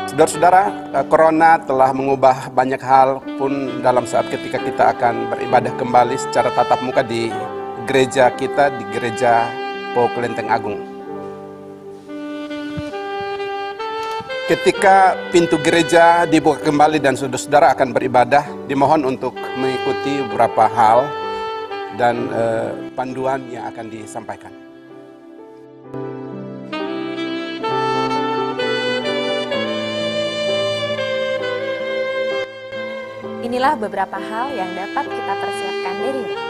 Saudara-saudara, Corona telah mengubah banyak hal pun dalam saat ketika kita akan beribadah kembali secara tatap muka di gereja kita, di gereja Po Kelenteng Agung. Ketika pintu gereja dibuka kembali dan saudara-saudara akan beribadah, dimohon untuk mengikuti beberapa hal dan panduan yang akan disampaikan. Inilah beberapa hal yang dapat kita persiapkan dari rumah.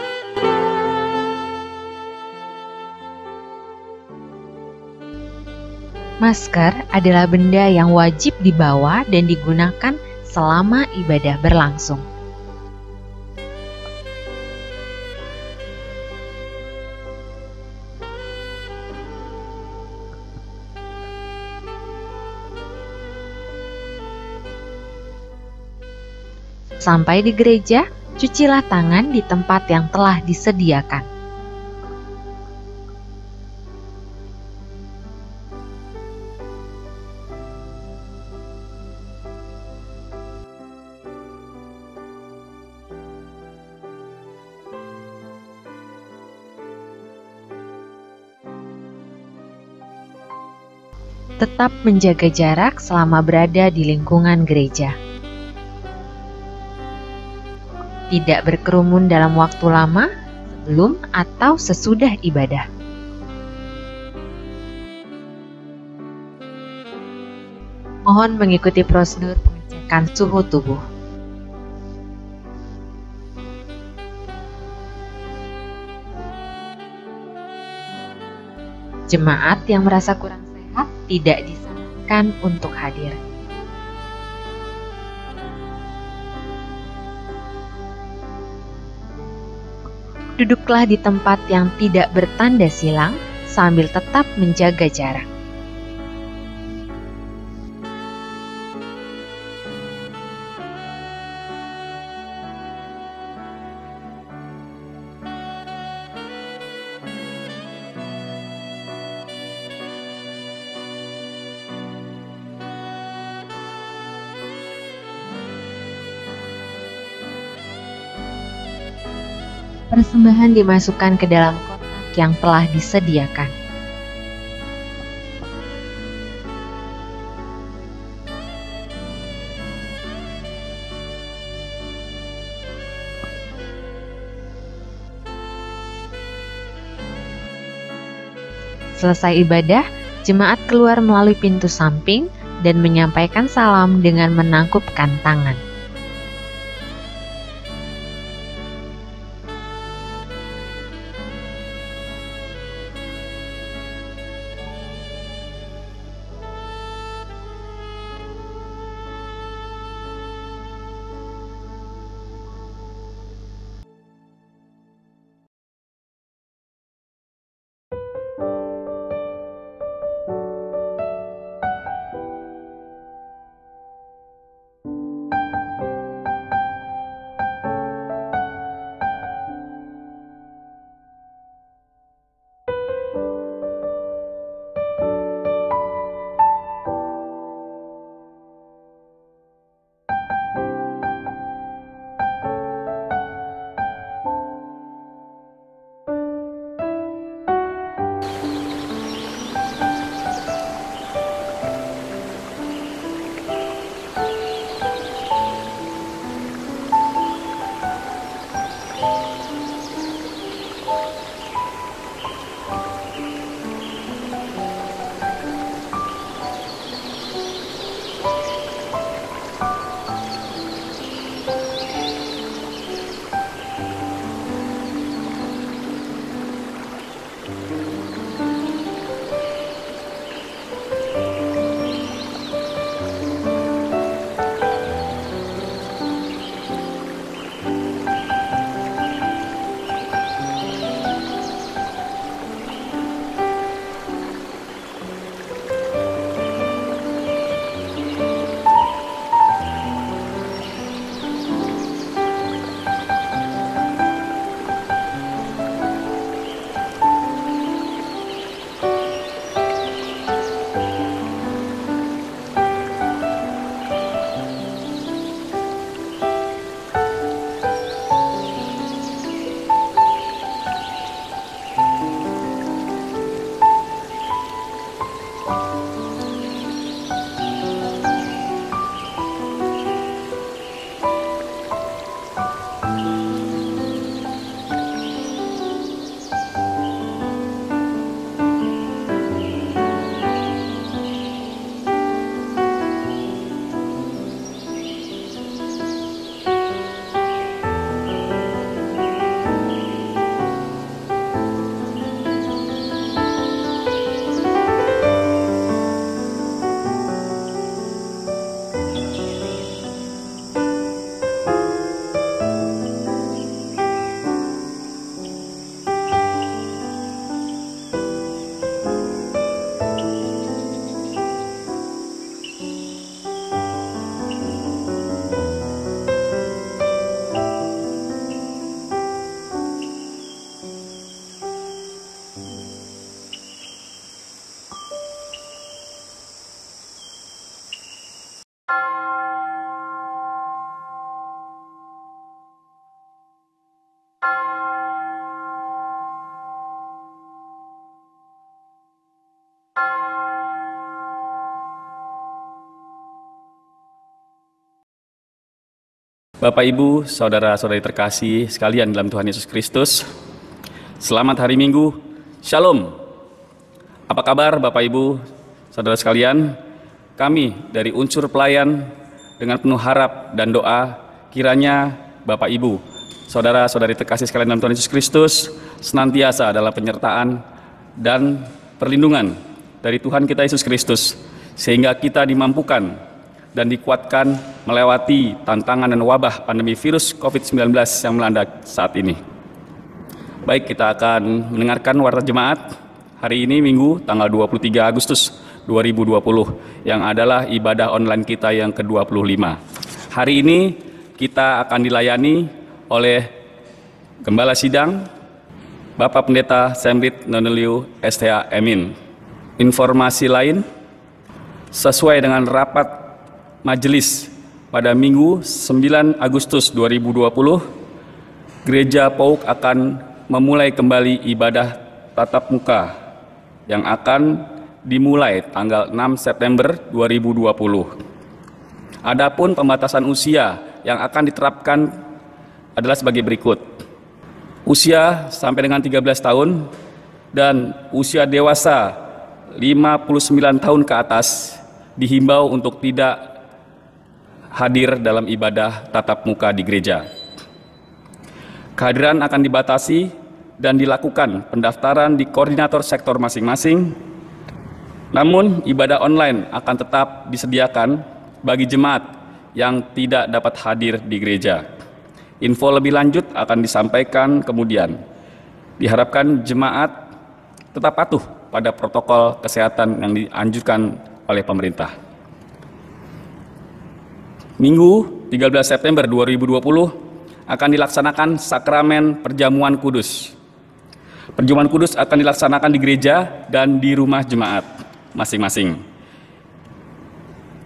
Masker adalah benda yang wajib dibawa dan digunakan selama ibadah berlangsung. Sampai di gereja, cucilah tangan di tempat yang telah disediakan. Tetap menjaga jarak selama berada di lingkungan gereja. Tidak berkerumun dalam waktu lama, sebelum atau sesudah ibadah. Mohon mengikuti prosedur pengecekan suhu tubuh. Jemaat yang merasa kurang sehat tidak disarankan untuk hadir. Duduklah di tempat yang tidak bertanda silang sambil tetap menjaga jarak. Persembahan dimasukkan ke dalam kotak yang telah disediakan. Selesai ibadah, jemaat keluar melalui pintu samping dan menyampaikan salam dengan menangkupkan tangan. Bapak, Ibu, saudara-saudari terkasih sekalian dalam Tuhan Yesus Kristus, selamat hari Minggu, Shalom. Apa kabar Bapak, Ibu, saudara sekalian? Kami dari unsur pelayan dengan penuh harap dan doa, kiranya Bapak, Ibu, saudara-saudari terkasih sekalian dalam Tuhan Yesus Kristus, senantiasa dalam penyertaan dan perlindungan dari Tuhan kita Yesus Kristus, sehingga kita dimampukan dan dikuatkan melewati tantangan dan wabah pandemi virus COVID-19 yang melanda saat ini. Baik, kita akan mendengarkan warta jemaat hari ini Minggu tanggal 23 Agustus 2020 yang adalah ibadah online kita yang ke-25. Hari ini kita akan dilayani oleh Gembala Sidang Bapak Pendeta Semrit Noneliu STH Emin. Informasi lain sesuai dengan rapat majelis pada Minggu 9 Agustus 2020, Gereja PAUK akan memulai kembali ibadah tatap muka yang akan dimulai tanggal 6 September 2020. Adapun pembatasan usia yang akan diterapkan adalah sebagai berikut. Usia sampai dengan 13 tahun dan usia dewasa 59 tahun ke atas dihimbau untuk tidak hadir dalam ibadah tatap muka di gereja. Kehadiran akan dibatasi dan dilakukan pendaftaran di koordinator sektor masing-masing. Namun ibadah online akan tetap disediakan bagi jemaat yang tidak dapat hadir di gereja. Info lebih lanjut akan disampaikan kemudian. Diharapkan jemaat tetap patuh pada protokol kesehatan yang dianjurkan oleh pemerintah. Minggu 13 September 2020 akan dilaksanakan sakramen perjamuan kudus. Perjamuan kudus akan dilaksanakan di gereja dan di rumah jemaat masing-masing.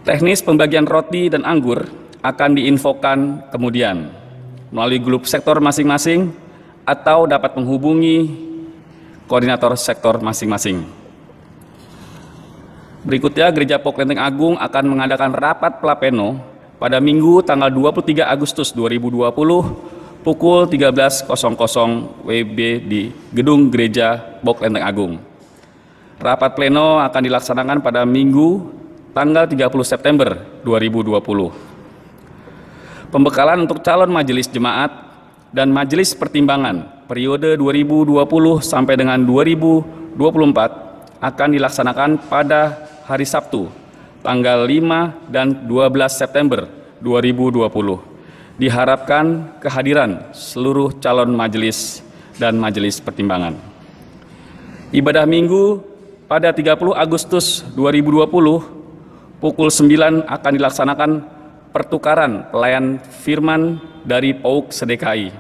Teknis pembagian roti dan anggur akan diinfokan kemudian melalui grup sektor masing-masing atau dapat menghubungi koordinator sektor masing-masing. Berikutnya, Gereja PAUK Lenteng Agung akan mengadakan rapat Plapeno pada Minggu tanggal 23 Agustus 2020 pukul 13.00 WIB di Gedung Gereja PAUK Lenteng Agung. Rapat pleno akan dilaksanakan pada Minggu tanggal 30 September 2020. Pembekalan untuk calon majelis jemaat dan majelis pertimbangan periode 2020 sampai dengan 2024 akan dilaksanakan pada hari Sabtu, tanggal 5 dan 12 September 2020. Diharapkan kehadiran seluruh calon majelis dan majelis pertimbangan. Ibadah Minggu pada 30 Agustus 2020 pukul 9 akan dilaksanakan pertukaran pelayan firman dari PAUK se-DKI.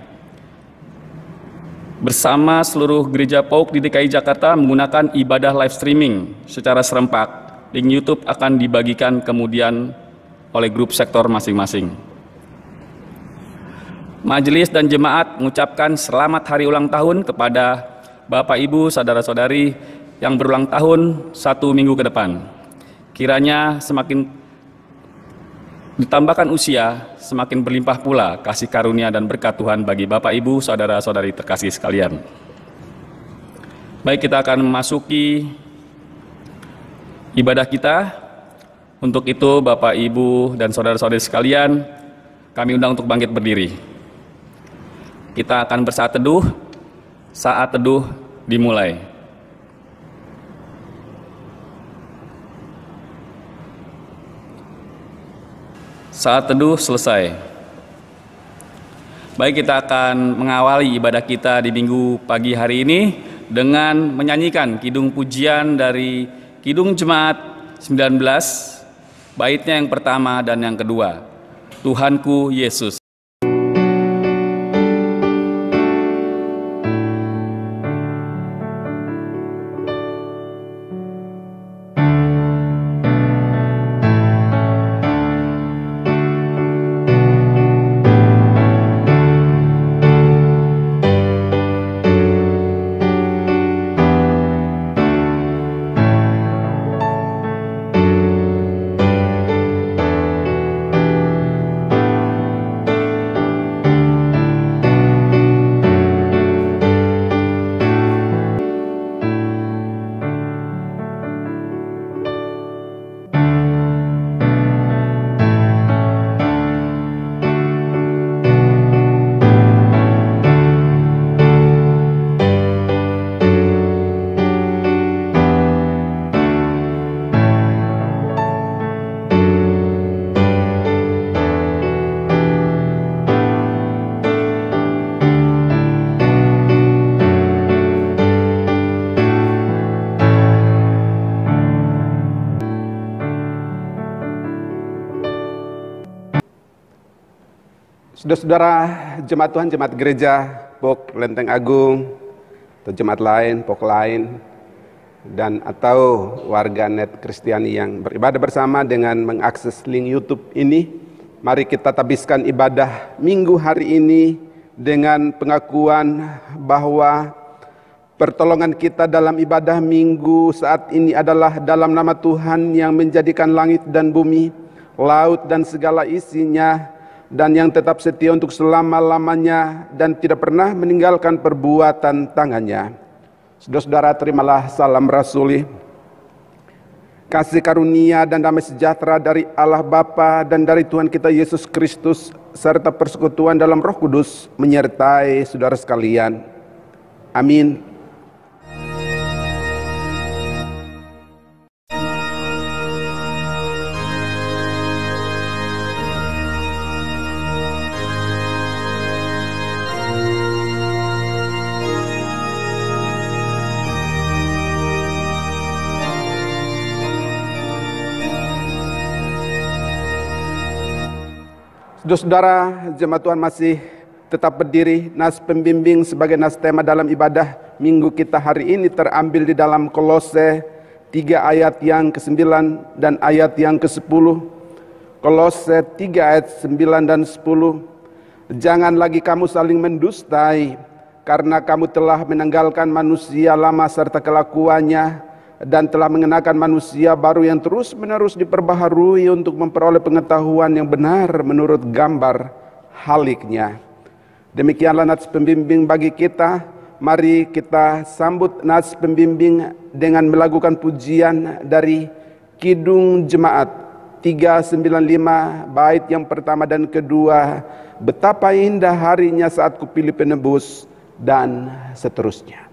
Bersama seluruh gereja PAUK di DKI Jakarta menggunakan ibadah live streaming secara serempak. Link YouTube akan dibagikan kemudian oleh grup sektor masing-masing. Majelis dan jemaat mengucapkan selamat hari ulang tahun kepada Bapak, Ibu, saudara-saudari yang berulang tahun 1 minggu ke depan. Kiranya semakin ditambahkan usia, semakin berlimpah pula kasih karunia dan berkat Tuhan bagi Bapak, Ibu, saudara-saudari terkasih sekalian. Baik, kita akan memasuki ibadah kita. Untuk itu, Bapak, Ibu, dan saudara-saudari sekalian, kami undang untuk bangkit berdiri. Kita akan bersaat teduh. Saat teduh dimulai. Saat teduh selesai. Baik, kita akan mengawali ibadah kita di Minggu pagi hari ini dengan menyanyikan kidung pujian dari Kidung Jemaat 19, baitnya yang pertama dan yang kedua. Tuhanku Yesus. Saudara-saudara jemaat Tuhan, jemaat gereja Pok Lenteng Agung, atau jemaat lain, Pok lain, dan atau warga net Kristiani yang beribadah bersama dengan mengakses link YouTube ini, mari kita tabiskan ibadah minggu hari ini dengan pengakuan bahwa pertolongan kita dalam ibadah minggu saat ini adalah dalam nama Tuhan yang menjadikan langit dan bumi, laut dan segala isinya, dan yang tetap setia untuk selama-lamanya dan tidak pernah meninggalkan perbuatan tangannya. Saudara-saudara, terimalah salam rasuli. Kasih karunia dan damai sejahtera dari Allah Bapa dan dari Tuhan kita Yesus Kristus serta persekutuan dalam Roh Kudus menyertai saudara sekalian. Amin. Saudara-saudara, jemaat Tuhan masih tetap berdiri. Nas pembimbing sebagai nas tema dalam ibadah minggu kita hari ini terambil di dalam Kolose 3 ayat yang ke-9 dan ayat yang ke-10. Kolose 3 ayat 9 dan 10. Jangan lagi kamu saling mendustai, karena kamu telah menanggalkan manusia lama serta kelakuannya, dan telah mengenakan manusia baru yang terus-menerus diperbaharui untuk memperoleh pengetahuan yang benar menurut gambar haliknya. Demikianlah nats pembimbing bagi kita. Mari kita sambut nats pembimbing dengan melakukan pujian dari Kidung Jemaat 395 bait yang pertama dan kedua. Betapa indah harinya saat kupilih penebus, dan seterusnya.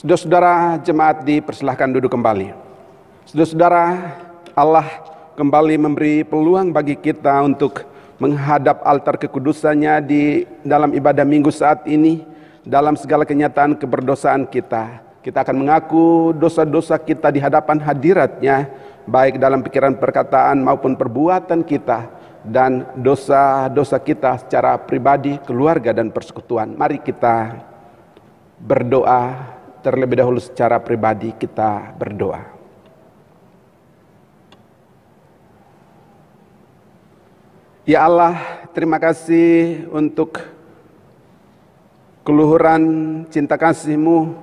Saudara-saudara jemaat dipersilahkan duduk kembali. Saudara-saudara, Allah kembali memberi peluang bagi kita untuk menghadap altar kekudusannya di dalam ibadah minggu saat ini. Dalam segala kenyataan keberdosaan kita, kita akan mengaku dosa-dosa kita di hadapan hadiratnya, baik dalam pikiran, perkataan maupun perbuatan kita, dan dosa-dosa kita secara pribadi, keluarga, dan persekutuan. Mari kita berdoa. Terlebih dahulu secara pribadi kita berdoa. Ya Allah, terima kasih untuk keluhuran cinta kasih-Mu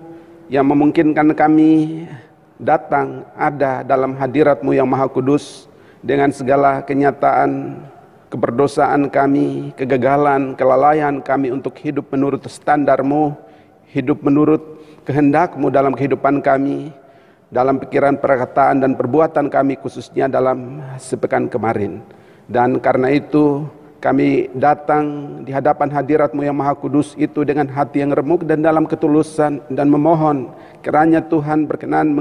yang memungkinkan kami datang ada dalam hadirat-Mu yang Maha Kudus, dengan segala kenyataan keberdosaan kami, kegagalan, kelalaian kami untuk hidup menurut standar-Mu, hidup menurut kehendak-Mu dalam kehidupan kami, dalam pikiran, perkataan, dan perbuatan kami, khususnya dalam sepekan kemarin. Dan karena itu kami datang di hadapan hadirat-Mu yang Maha Kudus itu dengan hati yang remuk dan dalam ketulusan, dan memohon kiranya Tuhan berkenan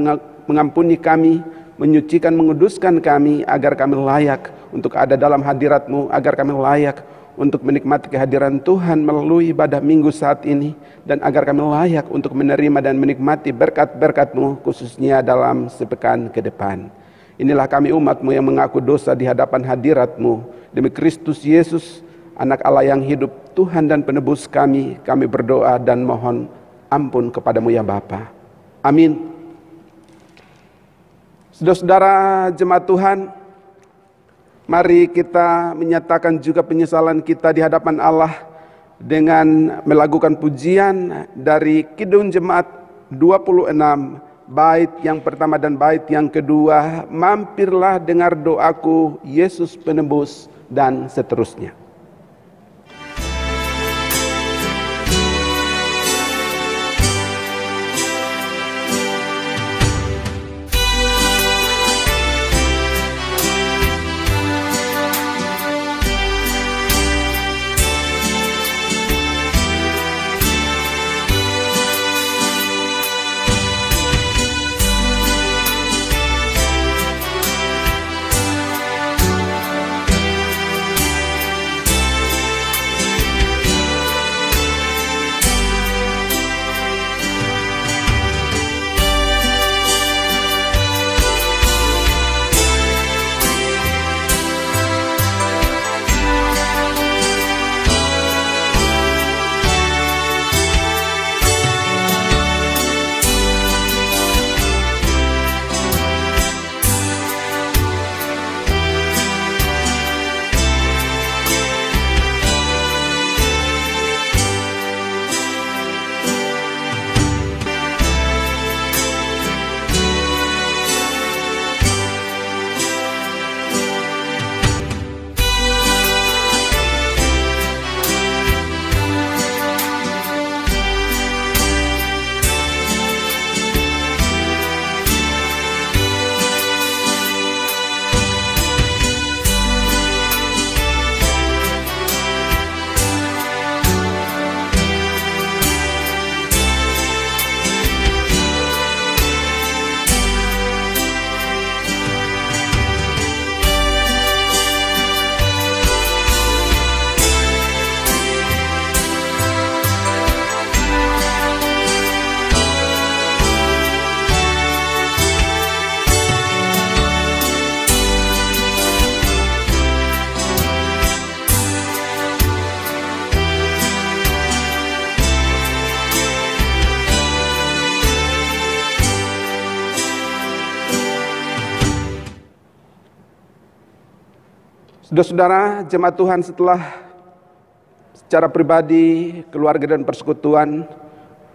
mengampuni kami, menyucikan, menguduskan kami, agar kami layak untuk ada dalam hadirat-Mu, agar kami layak untuk menikmati kehadiran Tuhan melalui ibadah minggu saat ini, dan agar kami layak untuk menerima dan menikmati berkat-berkat-Mu khususnya dalam sepekan ke depan. Inilah kami umat-Mu yang mengaku dosa di hadapan hadirat-Mu. Demi Kristus Yesus, Anak Allah yang hidup, Tuhan dan penebus kami berdoa dan mohon ampun kepadamu ya Bapa. Amin. Saudara-saudara jemaat Tuhan, mari kita menyatakan juga penyesalan kita di hadapan Allah dengan melakukan pujian dari Kidung Jemaat 26, bait yang pertama dan bait yang kedua. Mampirlah dengar doaku, Yesus penebus, dan seterusnya. Saudara-saudara jemaat Tuhan, setelah secara pribadi, keluarga dan persekutuan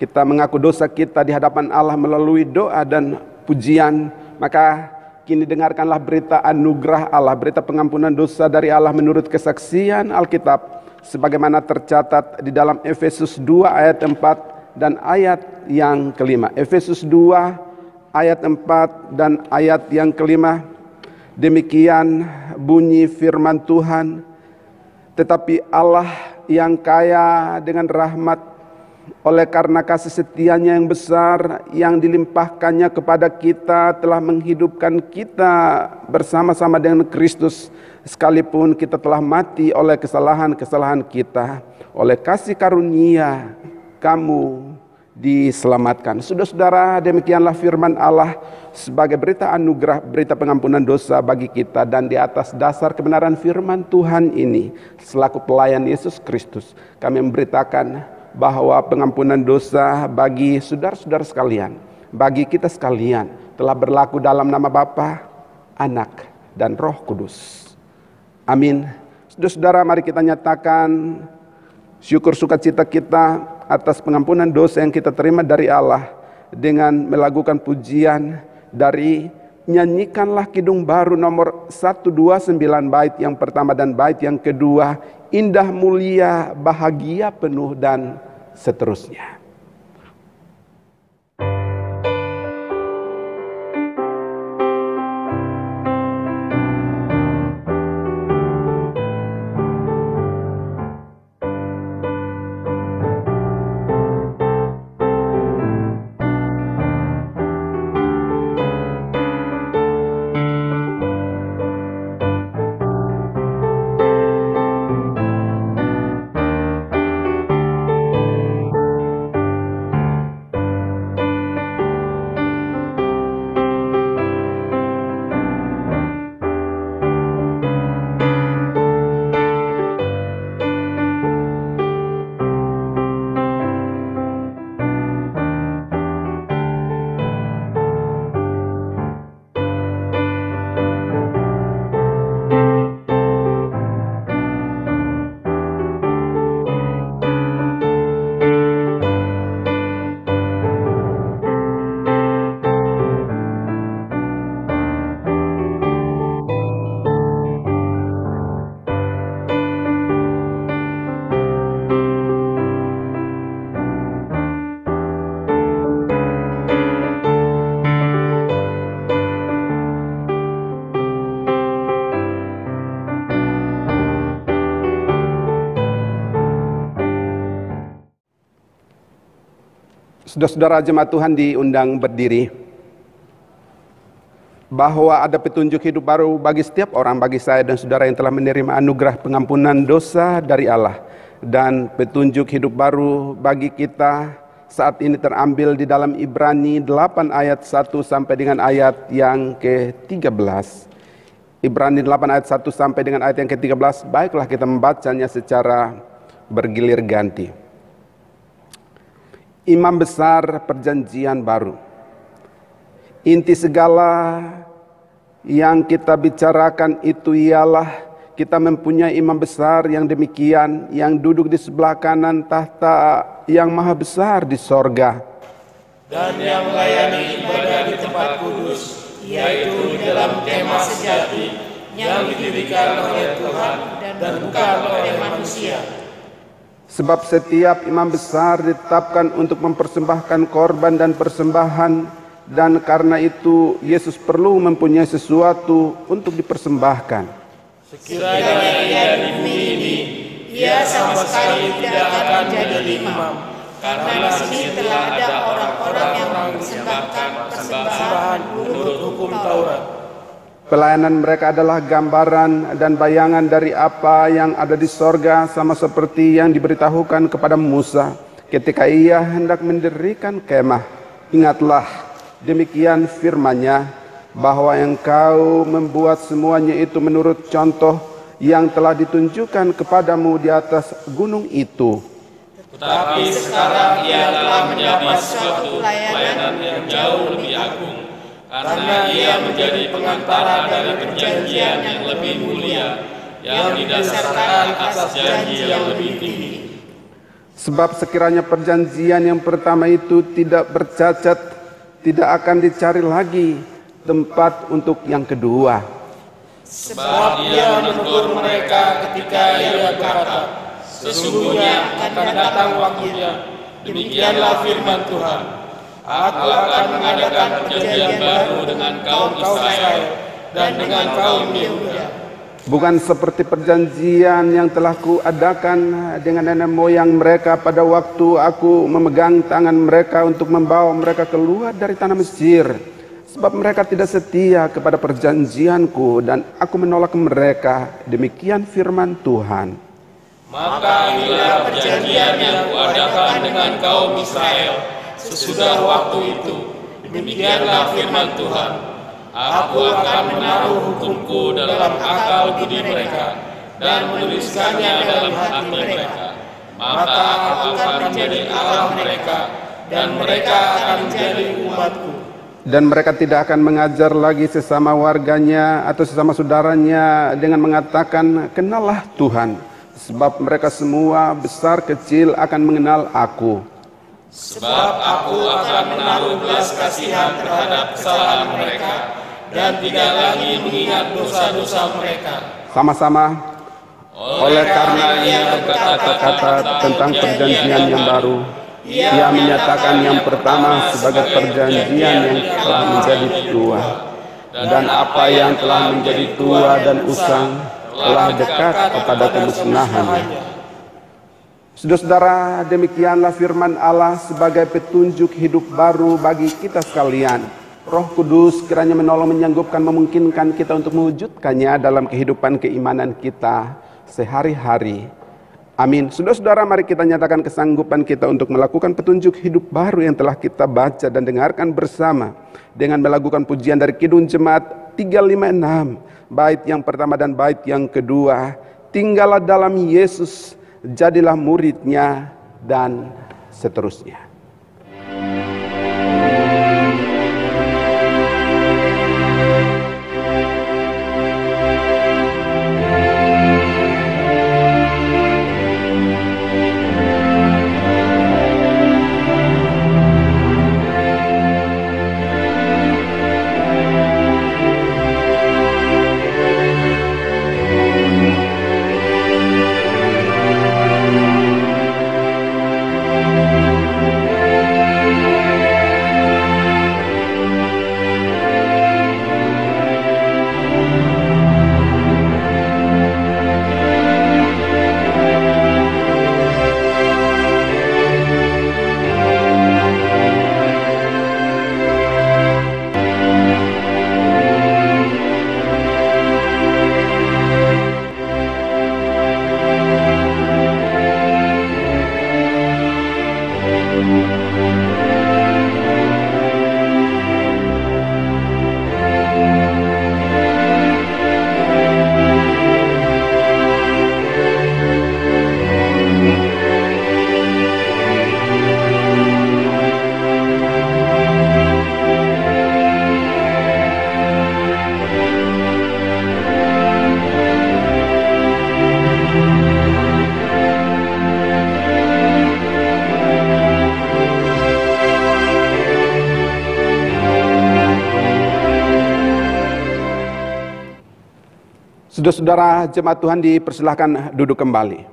kita mengaku dosa kita di hadapan Allah melalui doa dan pujian, maka kini dengarkanlah berita anugerah Allah, berita pengampunan dosa dari Allah menurut kesaksian Alkitab sebagaimana tercatat di dalam Efesus 2 ayat 4 dan ayat yang kelima. Efesus 2 ayat 4 dan ayat yang kelima. Demikian bunyi firman Tuhan, tetapi Allah yang kaya dengan rahmat oleh karena kasih setianya yang besar yang dilimpahkannya kepada kita telah menghidupkan kita bersama-sama dengan Kristus sekalipun kita telah mati oleh kesalahan-kesalahan kita. Oleh kasih karunia kamu diselamatkan. Saudara-saudara, demikianlah firman Allah sebagai berita anugerah, berita pengampunan dosa bagi kita, dan di atas dasar kebenaran firman Tuhan ini, selaku pelayan Yesus Kristus, kami memberitakan bahwa pengampunan dosa bagi saudara-saudara sekalian, bagi kita sekalian, telah berlaku dalam nama Bapa, Anak, dan Roh Kudus. Amin. Saudara-saudara, mari kita nyatakan syukur sukacita kita atas pengampunan dosa yang kita terima dari Allah dengan melakukan pujian dari nyanyikanlah kidung baru nomor 129 bait yang pertama dan bait yang kedua, indah mulia bahagia penuh dan seterusnya. Saudara-saudara jemaat Tuhan diundang berdiri. Bahwa ada petunjuk hidup baru bagi setiap orang, bagi saya dan saudara yang telah menerima anugerah pengampunan dosa dari Allah. Dan petunjuk hidup baru bagi kita saat ini terambil di dalam Ibrani 8 ayat 1 sampai dengan ayat yang ke-13. Ibrani 8 ayat 1 sampai dengan ayat yang ke-13. Baiklah kita membacanya secara bergilir ganti. Imam besar perjanjian baru. Inti segala yang kita bicarakan itu ialah kita mempunyai imam besar yang demikian, yang duduk di sebelah kanan tahta yang maha besar di sorga, dan yang melayani ibadah di tempat kudus, yaitu di dalam kemah sejati yang didirikan oleh Tuhan dan bukan oleh manusia. Sebab setiap imam besar ditetapkan untuk mempersembahkan korban dan persembahan, dan karena itu Yesus perlu mempunyai sesuatu untuk dipersembahkan. Sekiranya ia di bumi ini, ia sama sekali tidak akan menjadi imam, karena di sini telah ada orang-orang yang mempersembahkan persembahan menurut hukum Taurat. Pelayanan mereka adalah gambaran dan bayangan dari apa yang ada di sorga, sama seperti yang diberitahukan kepada Musa ketika ia hendak mendirikan kemah. Ingatlah, demikian firman-Nya, bahwa engkau membuat semuanya itu menurut contoh yang telah ditunjukkan kepadamu di atas gunung itu. Tetapi sekarang ia telah mendapat suatu pelayanan yang jauh lebih agung, karena ia menjadi pengantara dari perjanjian yang lebih mulia, yang didasarkan atas janji yang lebih tinggi. Sebab sekiranya perjanjian yang pertama itu tidak bercacat, tidak akan dicari lagi tempat untuk yang kedua. Sebab ia menegur mereka ketika ia berkata, sesungguhnya akan datang waktunya, demikianlah firman Tuhan, aku akan mengadakan perjanjian baru dengan kaum Israel dan dengan kaum Yehuda. Bukan seperti perjanjian yang telah kuadakan dengan nenek moyang mereka pada waktu aku memegang tangan mereka untuk membawa mereka keluar dari tanah Mesir. Sebab mereka tidak setia kepada perjanjianku dan aku menolak mereka. Demikian firman Tuhan. Maka inilah perjanjian yang kuadakan dengan kaum Israel sesudah waktu itu. Demikianlah firman Tuhan. Aku akan menaruh hukumku dalam akal budi mereka dan menuliskannya dalam hati mereka. Maka aku akan menjadi Allah mereka dan mereka akan menjadi umatku. Dan mereka tidak akan mengajar lagi sesama warganya atau sesama saudaranya dengan mengatakan, kenallah Tuhan. Sebab mereka semua besar kecil akan mengenal aku. Sebab aku akan menaruh belas kasihan terhadap kesalahan mereka dan tidak lagi mengingat dosa-dosa mereka. Sama-sama. Oleh karena ia berkata-kata tentang perjanjian yang baru, ia menyatakan yang pertama sebagai perjanjian yang telah menjadi tua, dan apa yang telah menjadi tua dan usang telah dekat kepada kemusnahan. Saudara-saudara, demikianlah firman Allah sebagai petunjuk hidup baru bagi kita sekalian. Roh Kudus kiranya menolong, menyanggupkan, memungkinkan kita untuk mewujudkannya dalam kehidupan keimanan kita sehari-hari. Amin. Saudara-saudara, mari kita nyatakan kesanggupan kita untuk melakukan petunjuk hidup baru yang telah kita baca dan dengarkan bersama dengan melakukan pujian dari Kidung Jemaat 356, bait yang pertama dan bait yang kedua. Tinggallah dalam Yesus, jadilah muridnya, dan seterusnya. Saudara-saudara, jemaat Tuhan dipersilahkan duduk kembali.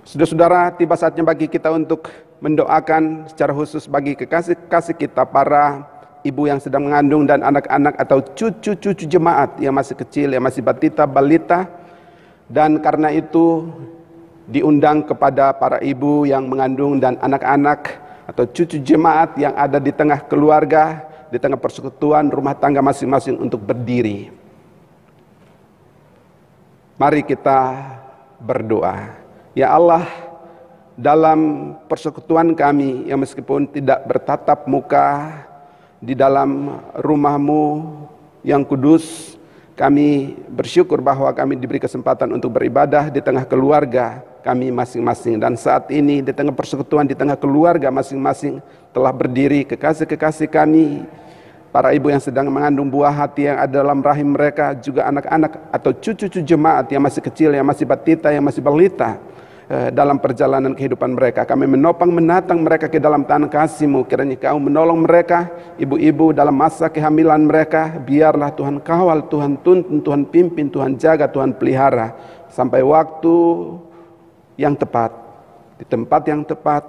Saudara-saudara, tiba saatnya bagi kita untuk mendoakan secara khusus bagi kekasih-kekasih kita, para ibu yang sedang mengandung dan anak-anak atau cucu-cucu jemaat yang masih kecil, yang masih batita, balita. Dan karena itu diundang kepada para ibu yang mengandung dan anak-anak atau cucu jemaat yang ada di tengah keluarga, di tengah persekutuan rumah tangga masing-masing untuk berdiri. Mari kita berdoa. Ya Allah, dalam persekutuan kami yang meskipun tidak bertatap muka di dalam rumah-Mu yang kudus, kami bersyukur bahwa kami diberi kesempatan untuk beribadah di tengah keluarga kami masing-masing. Dan saat ini di tengah persekutuan, di tengah keluarga masing-masing telah berdiri kekasih-kekasih kami, para ibu yang sedang mengandung buah hati yang ada dalam rahim mereka, juga anak-anak atau cucu-cucu jemaat yang masih kecil, yang masih batita, yang masih balita dalam perjalanan kehidupan mereka. Kami menopang, menatang mereka ke dalam tangan kasih-Mu. Kiranya Kau menolong mereka, ibu-ibu dalam masa kehamilan mereka. Biarlah Tuhan kawal, Tuhan tuntun, Tuhan pimpin, Tuhan jaga, Tuhan pelihara sampai waktu yang tepat, di tempat yang tepat,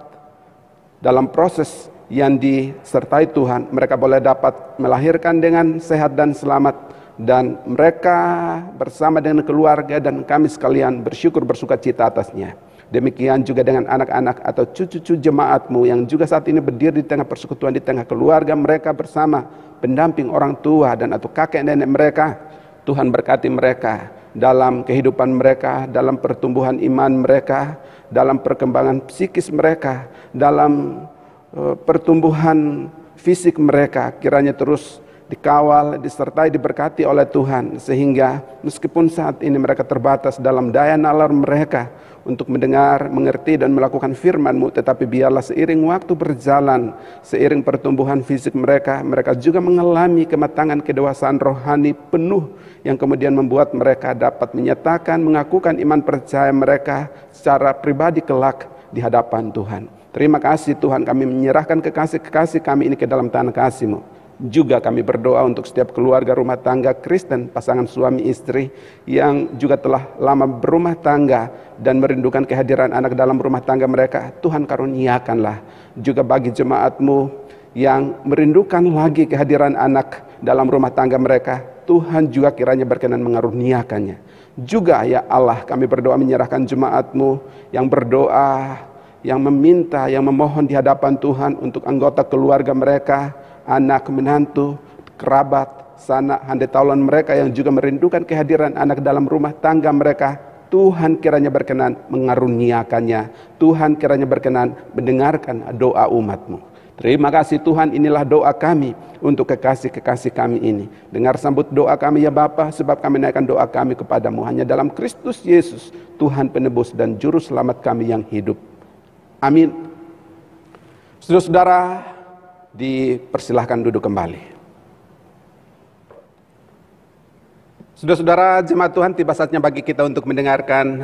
dalam proses yang disertai Tuhan, mereka boleh dapat melahirkan dengan sehat dan selamat, dan mereka bersama dengan keluarga dan kami sekalian bersyukur bersuka cita atasnya. Demikian juga dengan anak-anak atau cucu-cucu jemaat-Mu yang juga saat ini berdiri di tengah persekutuan, di tengah keluarga mereka bersama pendamping orang tua dan atau kakek nenek mereka. Tuhan berkati mereka dalam kehidupan mereka, dalam pertumbuhan iman mereka, dalam perkembangan psikis mereka, dalam pertumbuhan fisik mereka. Kiranya terus dikawal, disertai, diberkati oleh Tuhan, sehingga meskipun saat ini mereka terbatas dalam daya nalar mereka untuk mendengar, mengerti dan melakukan firman-Mu, tetapi biarlah seiring waktu berjalan, seiring pertumbuhan fisik mereka, mereka juga mengalami kematangan kedewasaan rohani penuh yang kemudian membuat mereka dapat menyatakan, mengakukan iman percaya mereka secara pribadi kelak di hadapan Tuhan. Terima kasih Tuhan, kami menyerahkan kekasih-kekasih kami ini ke dalam tangan kasih-Mu. Juga kami berdoa untuk setiap keluarga rumah tangga Kristen, pasangan suami istri yang juga telah lama berumah tangga dan merindukan kehadiran anak dalam rumah tangga mereka. Tuhan karuniakanlah. Juga bagi jemaat-Mu yang merindukan lagi kehadiran anak dalam rumah tangga mereka, Tuhan juga kiranya berkenan mengaruniakannya. Juga ya Allah, kami berdoa menyerahkan jemaat-Mu yang berdoa, yang meminta, yang memohon di hadapan Tuhan untuk anggota keluarga mereka, anak, menantu, kerabat, sanak, handai taulan mereka yang juga merindukan kehadiran anak dalam rumah tangga mereka. Tuhan kiranya berkenan mengaruniakannya. Tuhan kiranya berkenan mendengarkan doa umat-Mu. Terima kasih Tuhan, inilah doa kami untuk kekasih-kekasih kami ini. Dengar sambut doa kami ya Bapa, sebab kami naikkan doa kami kepadamu hanya dalam Kristus Yesus, Tuhan penebus dan juru selamat kami yang hidup. Amin. Saudara-saudara, dipersilahkan duduk kembali. Saudara-saudara, jemaat Tuhan, tiba saatnya bagi kita untuk mendengarkan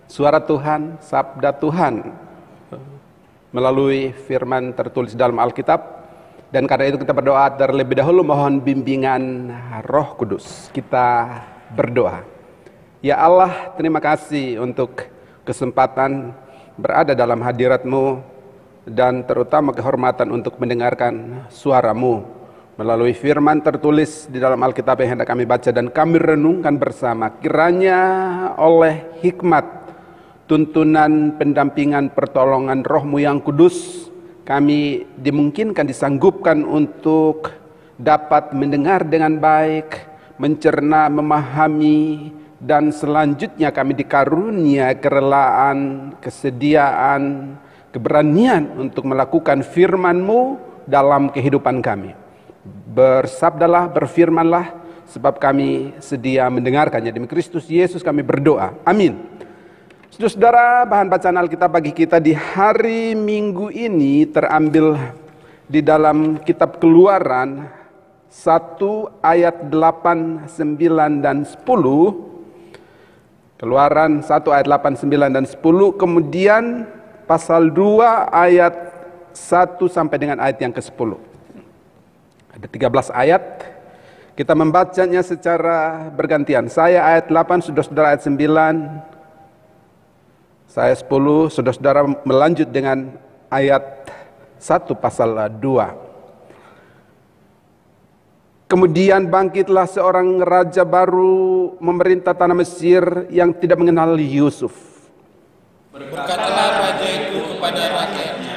suara Tuhan, sabda Tuhan melalui firman tertulis dalam Alkitab. Dan karena itu kita berdoa terlebih dahulu mohon bimbingan Roh Kudus. Kita berdoa. Ya Allah, terima kasih untuk kesempatan berada dalam hadirat-Mu dan terutama kehormatan untuk mendengarkan suara-Mu melalui firman tertulis di dalam Alkitab yang hendak kami baca dan kami renungkan bersama. Kiranya oleh hikmat, tuntunan, pendampingan, pertolongan Roh-Mu yang kudus, kami dimungkinkan, disanggupkan untuk dapat mendengar dengan baik, mencerna, memahami, dan selanjutnya kami dikarunia kerelaan, kesediaan, keberanian untuk melakukan firman-Mu dalam kehidupan kami. Bersabdalah, berfirmanlah, sebab kami sedia mendengarkannya. Demi Kristus Yesus kami berdoa. Amin. Saudara-saudara, bahan bacaan Alkitab bagi kita di hari Minggu ini terambil di dalam kitab Keluaran 1 ayat 8, 9, dan 10. Keluaran 1 ayat 8, 9, dan 10. Kemudian pasal 2 ayat 1 sampai dengan ayat yang ke-10. Ada 13 ayat. Kita membacanya secara bergantian. Saya ayat 8, saudara-saudara ayat 9. Saya 10, saudara-saudara melanjut dengan ayat 1 pasal 2. Kemudian bangkitlah seorang raja baru memerintah tanah Mesir yang tidak mengenal Yusuf. Berkatalah raja itu kepada rakyatnya,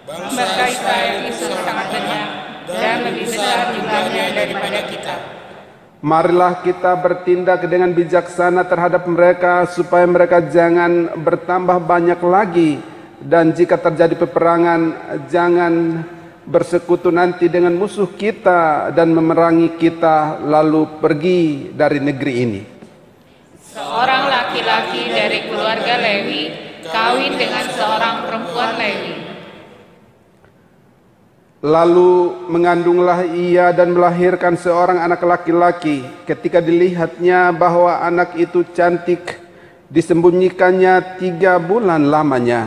bangsa Israel itu sangat banyak dan lebih besar jumlahnya daripada kita. Marilah kita bertindak dengan bijaksana terhadap mereka supaya mereka jangan bertambah banyak lagi, dan jika terjadi peperangan jangan bersekutu nanti dengan musuh kita dan memerangi kita lalu pergi dari negeri ini. Seorang laki-laki dari keluarga Lewi kawin dengan seorang perempuan Lewi. Lalu mengandunglah ia dan melahirkan seorang anak laki-laki. Ketika dilihatnya bahwa anak itu cantik, disembunyikannya 3 bulan lamanya.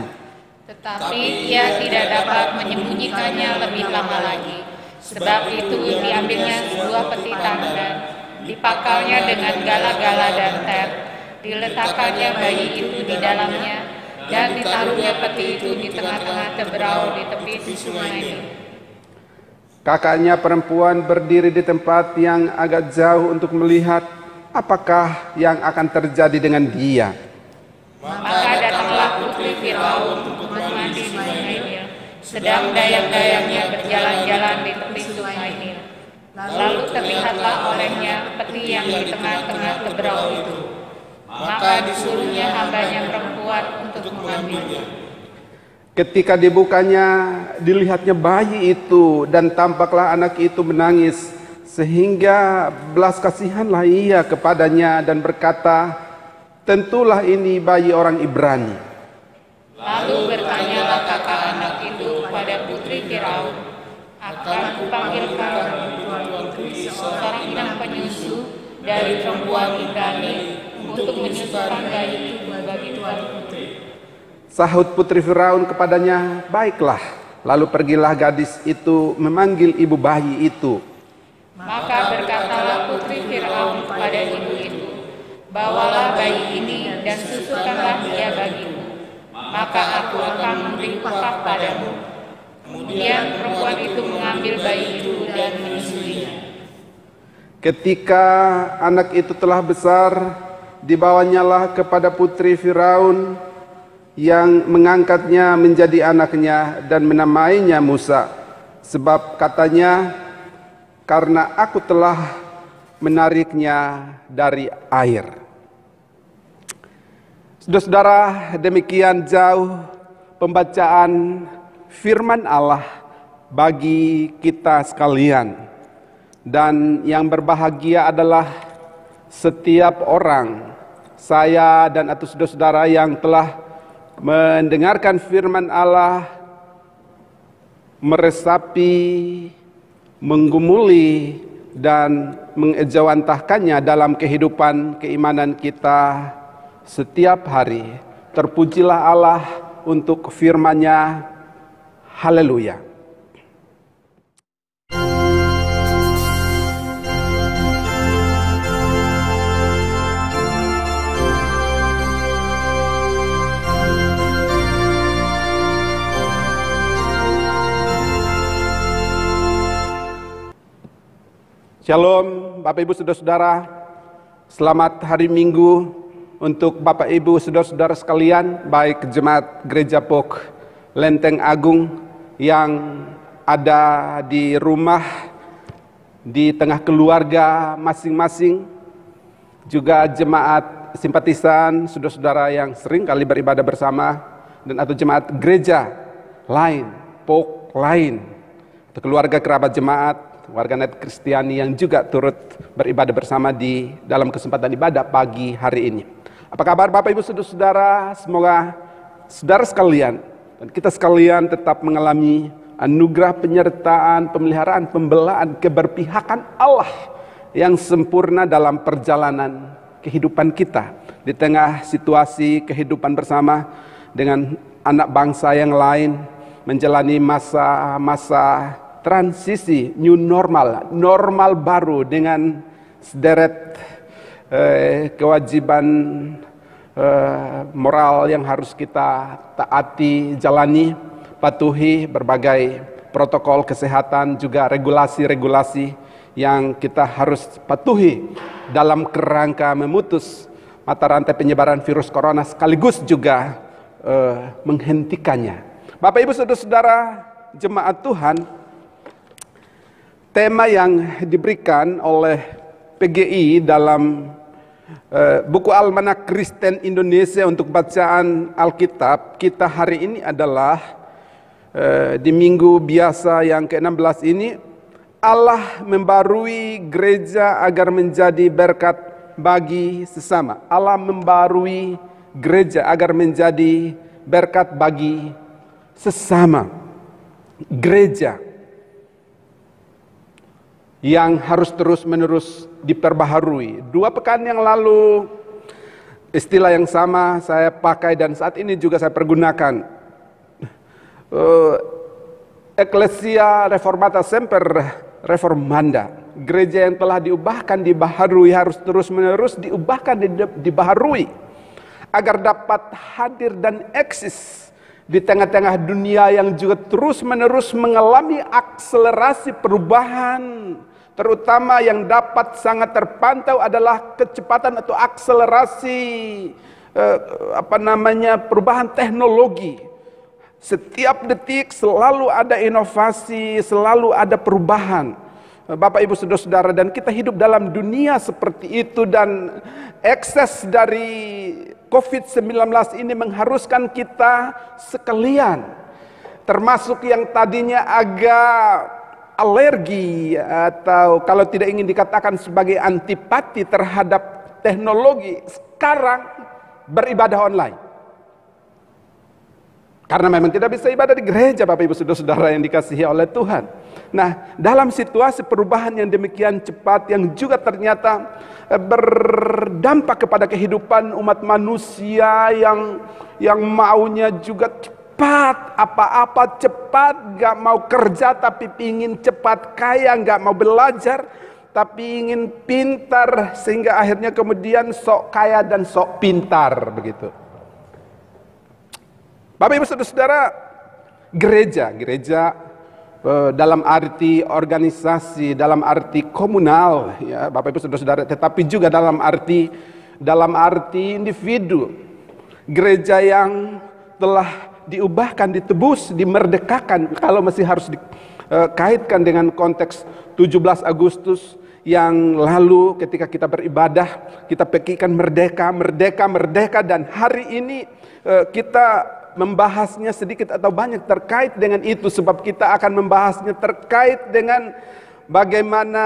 Tetapi ia tidak dapat menyembunyikannya lebih lama lagi. Sebab itu diambilnya sebuah peti tangan, dipakalnya dengan gala-gala dan ter, diletakkannya bayi itu di dalamnya, dan ditaruhnya peti itu di tengah-tengah teberau di tepi sungai ini. Kakaknya perempuan berdiri di tempat yang agak jauh untuk melihat apakah yang akan terjadi dengan dia. Maka datanglah putri Firaun untuk mandi di sungai Nil, sedang dayang-dayangnya berjalan-jalan di tepi sungai Nil. Lalu terlihatlah olehnya peti yang di tengah-tengah teberau itu. Maka disuruhnya hambanya perempuan untuk mengambilnya. Ketika dibukanya, dilihatnya bayi itu dan tampaklah anak itu menangis, sehingga belas kasihanlah ia kepadanya dan berkata, tentulah ini bayi orang Ibrani. Lalu bertanyalah kakak anak itu kepada putri Firaun, akan kupanggilkan seorang inang penyusu dari perempuan Ibrani untuk menyusukan bayi itu bagi tuan putri. Sahut putri Firaun kepadanya, baiklah. Lalu pergilah gadis itu memanggil ibu bayi itu. Maka berkatalah putri Firaun kepada ibu itu, bawalah bayi ini dan susukanlah dia bagimu, maka aku akan memberi upah padamu. Kemudian perempuan itu mengambil bayi itu dan menyusuinya. Ketika anak itu telah besar, dibawanyalah kepada putri Firaun yang mengangkatnya menjadi anaknya dan menamainya Musa. Sebab katanya, karena aku telah menariknya dari air. Saudara-saudara, demikian jauh pembacaan firman Allah bagi kita sekalian. Dan yang berbahagia adalah setiap orang, saya dan atau saudara-saudara yang telah mendengarkan firman Allah, meresapi, menggumuli, dan mengejawantahkannya dalam kehidupan keimanan kita setiap hari. Terpujilah Allah untuk firman-Nya. Haleluya. Shalom Bapak Ibu Saudara-saudara, selamat hari Minggu untuk Bapak Ibu Saudara-saudara sekalian, baik Jemaat Gereja Pok Lenteng Agung yang ada di rumah, di tengah keluarga masing-masing, juga jemaat simpatisan, saudara-saudara yang sering kali beribadah bersama, dan atau jemaat gereja lain, Pok lain, atau keluarga kerabat jemaat, warganet Kristiani yang juga turut beribadah bersama di dalam kesempatan ibadah pagi hari ini. Apa kabar Bapak Ibu Saudara-saudara? Semoga saudara sekalian dan kita sekalian tetap mengalami anugerah penyertaan, pemeliharaan, pembelaan, keberpihakan Allah yang sempurna dalam perjalanan kehidupan kita di tengah situasi kehidupan bersama dengan anak bangsa yang lain, menjalani masa-masa transisi new normal, normal baru dengan sederet kewajiban moral yang harus kita taati, jalani, patuhi, berbagai protokol kesehatan, juga regulasi-regulasi yang kita harus patuhi dalam kerangka memutus mata rantai penyebaran virus corona sekaligus juga menghentikannya. Bapak Ibu Saudara-saudara jemaat Tuhan, tema yang diberikan oleh PGI dalam buku Almanak Kristen Indonesia untuk bacaan Alkitab kita hari ini adalah di minggu biasa yang ke-16 ini, Allah membarui gereja agar menjadi berkat bagi sesama. Allah membarui gereja agar menjadi berkat bagi sesama. Gereja yang harus terus-menerus diperbaharui. 2 pekan yang lalu, istilah yang sama saya pakai dan saat ini juga saya pergunakan. Ecclesia Reformata Semper Reformanda. Gereja yang telah diubahkan, dibaharui, harus terus-menerus diubahkan, dibaharui, agar dapat hadir dan eksis di tengah-tengah dunia yang juga terus-menerus mengalami akselerasi perubahan. Terutama yang dapat sangat terpantau adalah kecepatan atau akselerasi perubahan teknologi. Setiap detik selalu ada inovasi, selalu ada perubahan. Bapak Ibu Saudara-saudara, dan kita hidup dalam dunia seperti itu, dan ekses dari COVID-19 ini mengharuskan kita sekalian, termasuk yang tadinya agak alergi atau kalau tidak ingin dikatakan sebagai antipati terhadap teknologi, sekarang beribadah online. Karena memang tidak bisa ibadah di gereja, Bapak Ibu Saudara-saudara yang dikasihi oleh Tuhan. Nah, dalam situasi perubahan yang demikian cepat, yang juga ternyata berdampak kepada kehidupan umat manusia yang maunya juga cepat, apa-apa cepat, gak mau kerja tapi ingin cepat kaya, gak mau belajar tapi ingin pintar, sehingga akhirnya kemudian sok kaya dan sok pintar begitu. Bapak Ibu Saudara-saudara, gereja dalam arti organisasi, dalam arti komunal, ya Bapak Ibu Saudara-saudara, tetapi juga dalam arti individu. Gereja yang telah diubahkan, ditebus, dimerdekakan, kalau masih harus dikaitkan dengan konteks 17 Agustus yang lalu ketika kita beribadah, kita pekikan merdeka, dan hari ini kita membahasnya sedikit atau banyak terkait dengan itu, sebab kita akan membahasnya terkait dengan bagaimana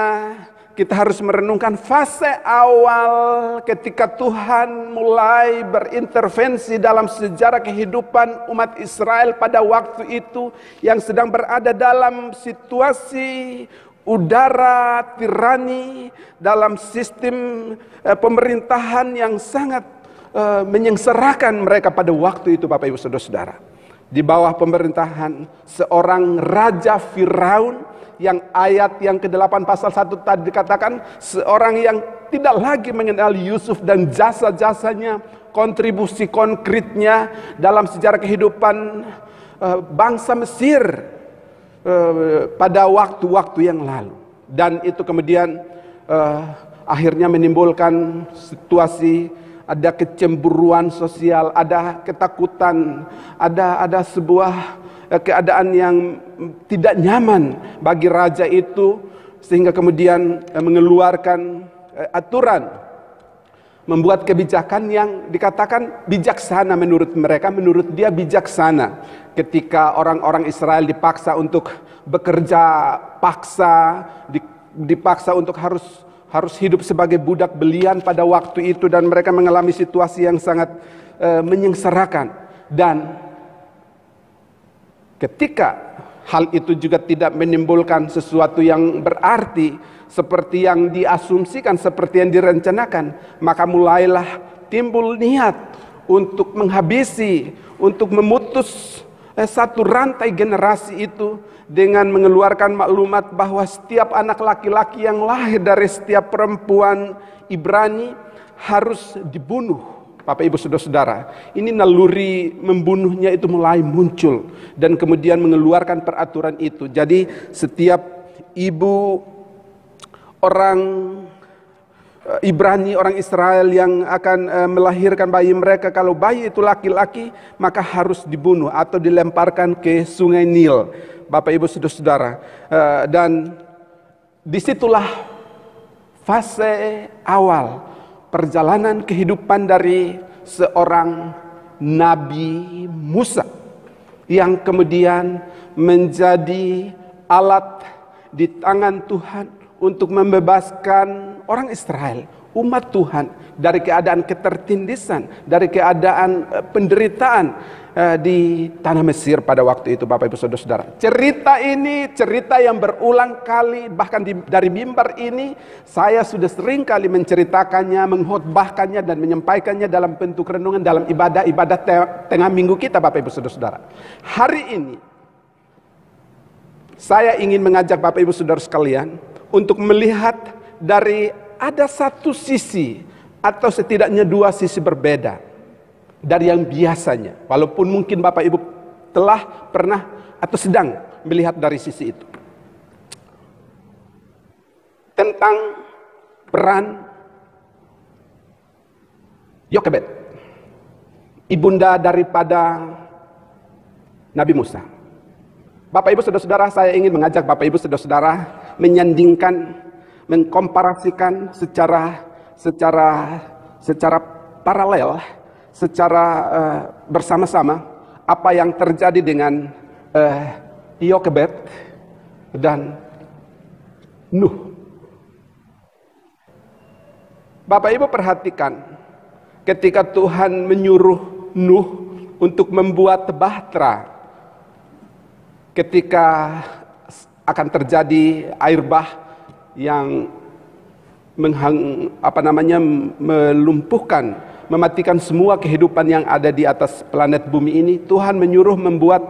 kita harus merenungkan fase awal ketika Tuhan mulai berintervensi dalam sejarah kehidupan umat Israel pada waktu itu yang sedang berada dalam situasi udara tirani, dalam sistem pemerintahan yang sangat menyengsarakan mereka pada waktu itu, Bapak Ibu Saudara-saudara. Di bawah pemerintahan seorang Raja Firaun, yang ayat yang ke-8 pasal 1 tadi dikatakan, seorang yang tidak lagi mengenal Yusuf dan jasa-jasanya, kontribusi konkretnya dalam sejarah kehidupan bangsa Mesir pada waktu-waktu yang lalu. Dan itu kemudian akhirnya menimbulkan situasi, ada kecemburuan sosial, ada ketakutan, ada sebuah keadaan yang tidak nyaman bagi raja itu, sehingga kemudian mengeluarkan aturan, membuat kebijakan yang dikatakan bijaksana menurut mereka, menurut dia bijaksana. Ketika orang-orang Israel dipaksa untuk bekerja paksa, dipaksa untuk harus hidup sebagai budak belian pada waktu itu, dan mereka mengalami situasi yang sangat menyengsarakan. Dan ketika hal itu juga tidak menimbulkan sesuatu yang berarti seperti yang diasumsikan, seperti yang direncanakan, maka mulailah timbul niat untuk menghabisi, untuk memutus satu rantai generasi itu dengan mengeluarkan maklumat bahwa setiap anak laki-laki yang lahir dari setiap perempuan Ibrani harus dibunuh. Bapak Ibu Saudara-saudara, ini naluri membunuhnya itu mulai muncul, dan kemudian mengeluarkan peraturan itu. Jadi setiap ibu orang Ibrani, orang Israel yang akan melahirkan bayi mereka, kalau bayi itu laki-laki maka harus dibunuh atau dilemparkan ke sungai Nil, Bapak Ibu Saudara-saudara. Dan disitulah fase awal perjalanan kehidupan dari seorang Nabi Musa, yang kemudian menjadi alat di tangan Tuhan untuk membebaskan orang Israel, umat Tuhan, dari keadaan ketertindisan, dari keadaan penderitaan di tanah Mesir pada waktu itu, Bapak Ibu Saudara-saudara. Cerita ini cerita yang berulang kali, bahkan dari mimbar ini saya sudah sering kali menceritakannya, mengkhotbahkannya dan menyampaikannya dalam bentuk renungan dalam ibadah tengah minggu kita, Bapak Ibu Saudara-saudara. Hari ini saya ingin mengajak Bapak Ibu Saudara sekalian untuk melihat dari ada satu sisi atau setidaknya dua sisi berbeda dari yang biasanya, walaupun mungkin Bapak Ibu telah pernah atau sedang melihat dari sisi itu, tentang peran Yokebed, ibunda daripada Nabi Musa. Bapak Ibu Saudara-saudara, saya ingin mengajak Bapak Ibu Saudara-saudara menyandingkan, mengkomparasikan secara paralel, secara bersama-sama apa yang terjadi dengan Yokebed dan Nuh. Bapak Ibu perhatikan, ketika Tuhan menyuruh Nuh untuk membuat bahtera, ketika akan terjadi air bah yang melumpuhkan mematikan semua kehidupan yang ada di atas planet bumi ini, Tuhan menyuruh membuat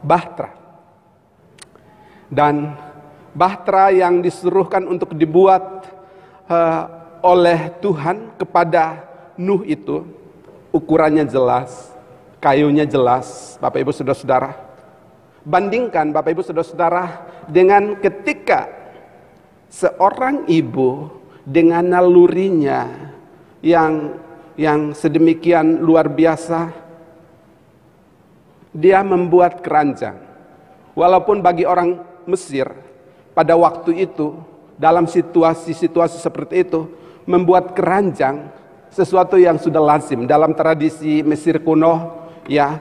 bahtera. Dan bahtera yang disuruhkan untuk dibuat oleh Tuhan kepada Nuh itu, ukurannya jelas, kayunya jelas, Bapak Ibu Saudara-saudara. Bandingkan Bapak Ibu Saudara-saudara dengan ketika seorang ibu dengan nalurinya yang sedemikian luar biasa, dia membuat keranjang. Walaupun bagi orang Mesir pada waktu itu, dalam situasi-situasi seperti itu, membuat keranjang sesuatu yang sudah lazim dalam tradisi Mesir kuno, ya,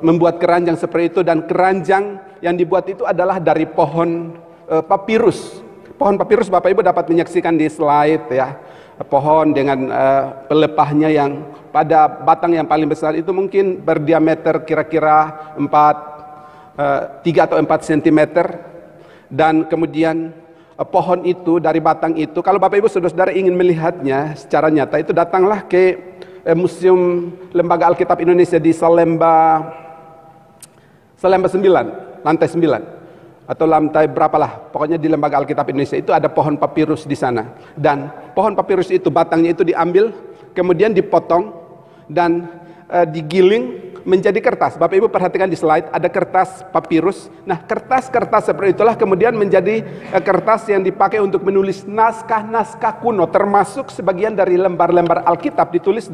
membuat keranjang seperti itu. Dan keranjang yang dibuat itu adalah dari pohon papirus. Pohon papirus Bapak Ibu dapat menyaksikan di slide, ya. Pohon dengan pelepahnya yang pada batang yang paling besar itu mungkin berdiameter kira-kira 3 atau 4 cm. Dan kemudian pohon itu dari batang itu, kalau Bapak Ibu Saudara-saudara ingin melihatnya secara nyata, itu datanglah ke Museum Lembaga Alkitab Indonesia di Salemba 9, lantai 9 atau lantai berapalah, pokoknya di Lembaga Alkitab Indonesia itu ada pohon papirus di sana. Dan pohon papirus itu batangnya itu diambil, kemudian dipotong dan digiling menjadi kertas. Bapak Ibu perhatikan di slide, ada kertas papirus. Nah, kertas-kertas seperti itulah kemudian menjadi kertas yang dipakai untuk menulis naskah-naskah kuno, termasuk sebagian dari lembar-lembar Alkitab ditulis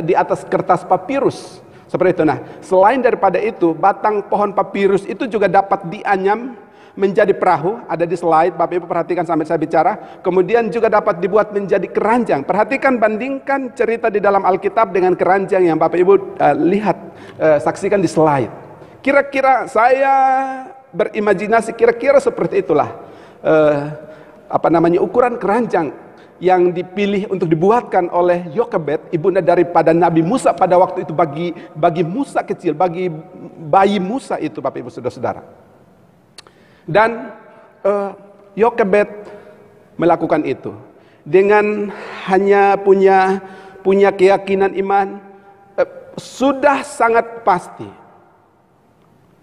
di atas kertas papirus. Seperti itu. Nah, selain daripada itu, batang pohon papirus itu juga dapat dianyam menjadi perahu, ada di slide, Bapak Ibu perhatikan sambil saya bicara. Kemudian juga dapat dibuat menjadi keranjang. Perhatikan, bandingkan cerita di dalam Alkitab dengan keranjang yang Bapak Ibu lihat, saksikan di slide. Kira-kira saya berimajinasi kira-kira seperti itulah ukuran keranjang yang dipilih untuk dibuatkan oleh Yokebed, ibunda daripada Nabi Musa pada waktu itu, bagi Musa kecil, bagi bayi Musa itu, Bapak Ibu Saudara-saudara. Dan Yokebed melakukan itu dengan hanya punya keyakinan iman, sudah sangat pasti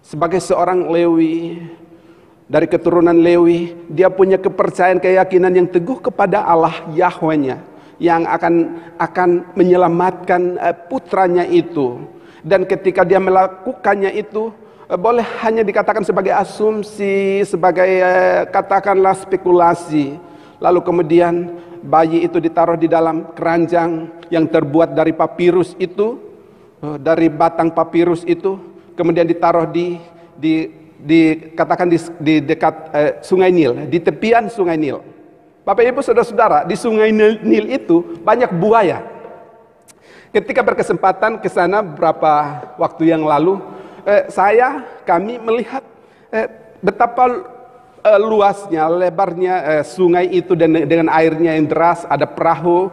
sebagai seorang Lewi, dari keturunan Lewi, dia punya kepercayaan, keyakinan yang teguh kepada Allah Yahweh-nya yang akan menyelamatkan putranya itu. Dan ketika dia melakukannya itu, boleh hanya dikatakan sebagai asumsi, sebagai katakanlah spekulasi. Lalu kemudian bayi itu ditaruh di dalam keranjang yang terbuat dari papirus itu, dari batang papirus itu, kemudian ditaruh di dekat Sungai Nil, di tepian Sungai Nil. Bapak Ibu Saudara-saudara, di Sungai Nil itu banyak buaya. Ketika berkesempatan ke sana beberapa waktu yang lalu, kami melihat betapa luasnya, lebarnya sungai itu dengan airnya yang deras, ada perahu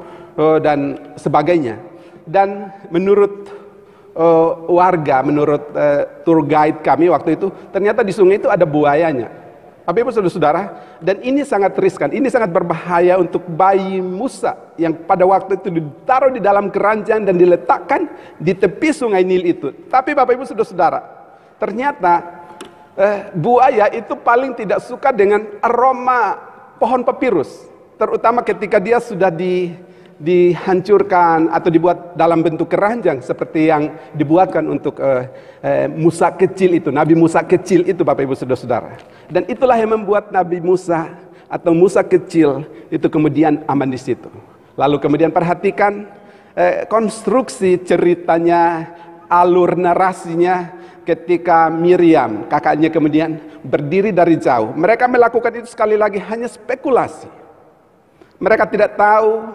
dan sebagainya. Dan menurut warga, menurut tour guide kami waktu itu, ternyata di sungai itu ada buayanya. Bapak Ibu Saudara-saudara, dan ini sangat riskan, ini sangat berbahaya untuk bayi Musa yang pada waktu itu ditaruh di dalam keranjang dan diletakkan di tepi Sungai Nil itu. Tapi Bapak Ibu Saudara-saudara, ternyata buaya itu paling tidak suka dengan aroma pohon papirus, terutama ketika dia sudah dihancurkan atau dibuat dalam bentuk keranjang seperti yang dibuatkan untuk Musa kecil itu, Nabi Musa kecil itu, Bapak Ibu Saudara-saudara. Dan itulah yang membuat Nabi Musa atau Musa kecil itu kemudian aman di situ. Lalu kemudian perhatikan konstruksi ceritanya, alur narasinya ketika Miriam, kakaknya, kemudian berdiri dari jauh. Mereka melakukan itu sekali lagi hanya spekulasi. Mereka tidak tahu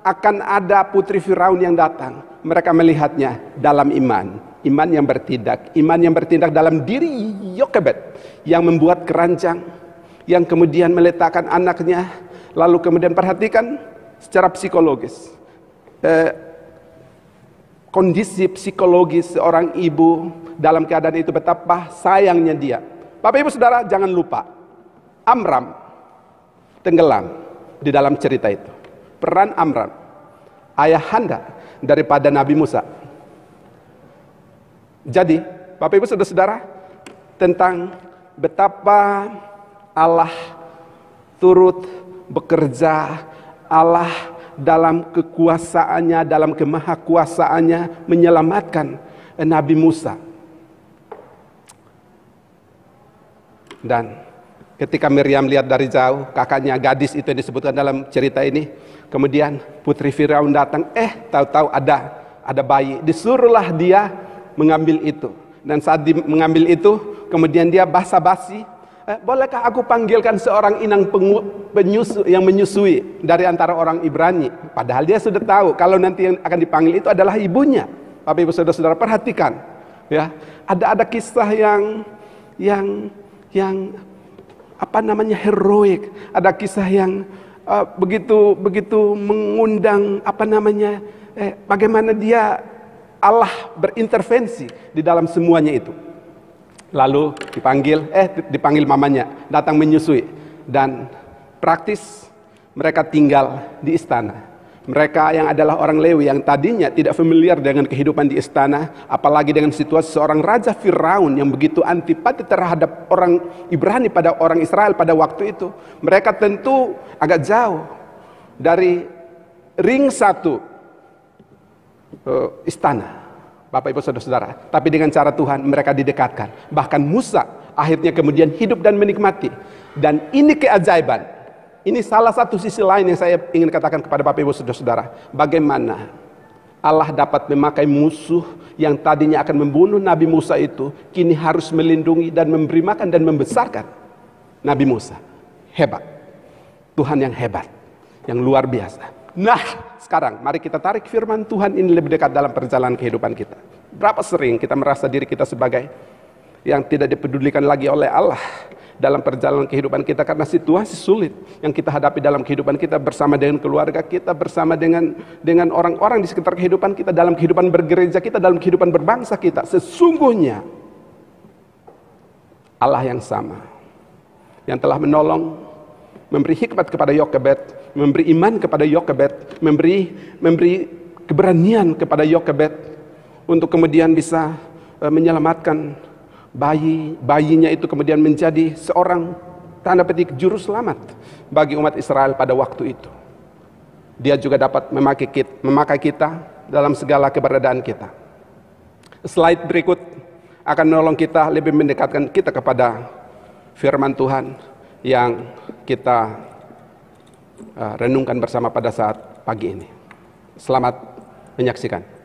akan ada putri Firaun yang datang. Mereka melihatnya dalam iman yang bertindak dalam diri Yokebed yang membuat keranjang, yang kemudian meletakkan anaknya. Lalu kemudian perhatikan secara psikologis, kondisi psikologis seorang ibu dalam keadaan itu, betapa sayangnya dia. Bapak Ibu Saudara, jangan lupa Amram tenggelam di dalam cerita itu. Peran Amram, ayahanda daripada Nabi Musa. Jadi, Bapak Ibu Saudara-saudara, tentang betapa Allah turut bekerja, Allah dalam kekuasaannya, dalam kemahakuasaannya menyelamatkan Nabi Musa. Dan ketika Miriam lihat dari jauh, kakaknya gadis itu yang disebutkan dalam cerita ini, kemudian putri Firaun datang, tahu-tahu ada bayi, disuruhlah dia mengambil itu. Dan saat mengambil itu, kemudian dia basa-basi, bolehkah aku panggilkan seorang inang penyusu yang menyusui dari antara orang Ibrani? Padahal dia sudah tahu kalau nanti yang akan dipanggil itu adalah ibunya. Bapak Ibu Saudara-saudara, perhatikan, ya, ada kisah yang heroik, ada kisah yang begitu mengundang bagaimana Allah berintervensi di dalam semuanya itu. Lalu dipanggil mamanya, datang menyusui, dan praktis mereka tinggal di istana. Mereka yang adalah orang Lewi yang tadinya tidak familiar dengan kehidupan di istana, apalagi dengan situasi seorang Raja Firaun yang begitu antipati terhadap orang Ibrani pada orang Israel pada waktu itu. Mereka tentu agak jauh dari ring satu istana, Bapak Ibu Saudara-saudara. Tapi dengan cara Tuhan mereka didekatkan. Bahkan Musa akhirnya kemudian hidup dan menikmati. Dan ini keajaiban. Ini salah satu sisi lain yang saya ingin katakan kepada Bapak Ibu Saudara-saudara. Bagaimana Allah dapat memakai musuh yang tadinya akan membunuh Nabi Musa itu, kini harus melindungi dan memberi makan dan membesarkan Nabi Musa. Hebat. Tuhan yang hebat, yang luar biasa. Nah, sekarang mari kita tarik firman Tuhan ini lebih dekat dalam perjalanan kehidupan kita. Berapa sering kita merasa diri kita sebagai yang tidak dipedulikan lagi oleh Allah dalam perjalanan kehidupan kita karena situasi sulit yang kita hadapi dalam kehidupan kita, bersama dengan keluarga kita, bersama dengan orang-orang di sekitar kehidupan kita, dalam kehidupan bergereja kita, dalam kehidupan berbangsa kita. Sesungguhnya Allah yang sama, yang telah menolong, memberi hikmat kepada Yokebed, memberi iman kepada Yokebed, memberi keberanian kepada Yokebed untuk kemudian bisa menyelamatkan bayinya itu, kemudian menjadi seorang tanda petik juru selamat bagi umat Israel pada waktu itu. Dia juga dapat memakai kita dalam segala keberadaan kita. Slide berikut akan menolong kita lebih mendekatkan kita kepada firman Tuhan yang kita renungkan bersama pada saat pagi ini. Selamat menyaksikan.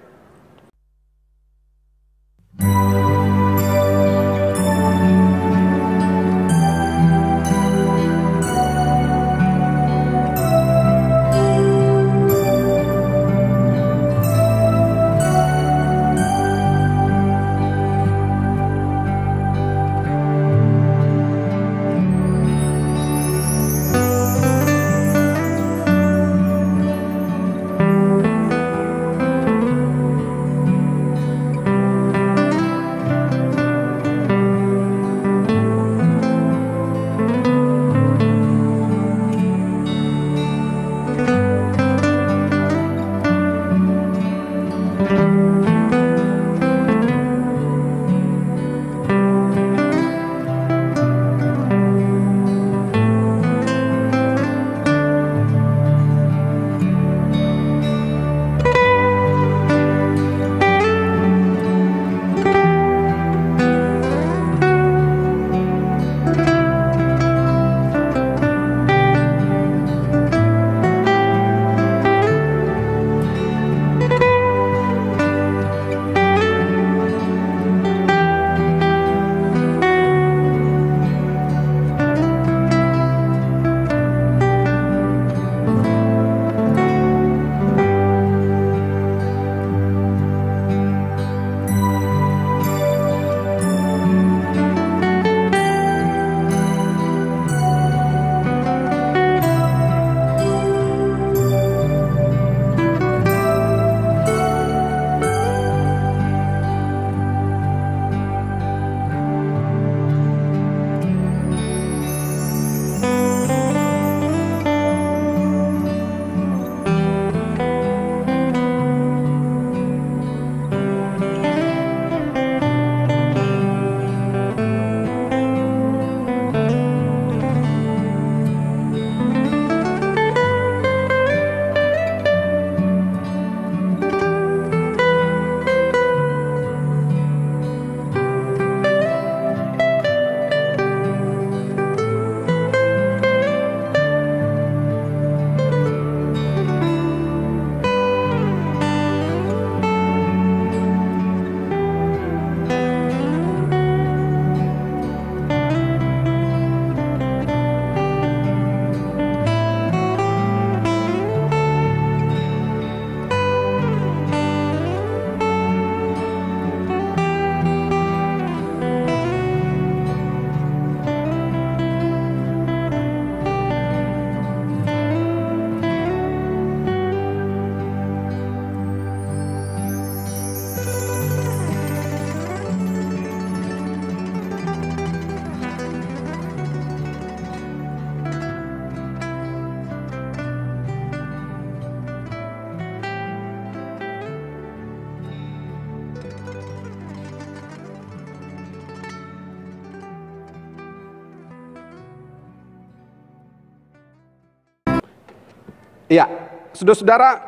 Ya, saudara-saudara,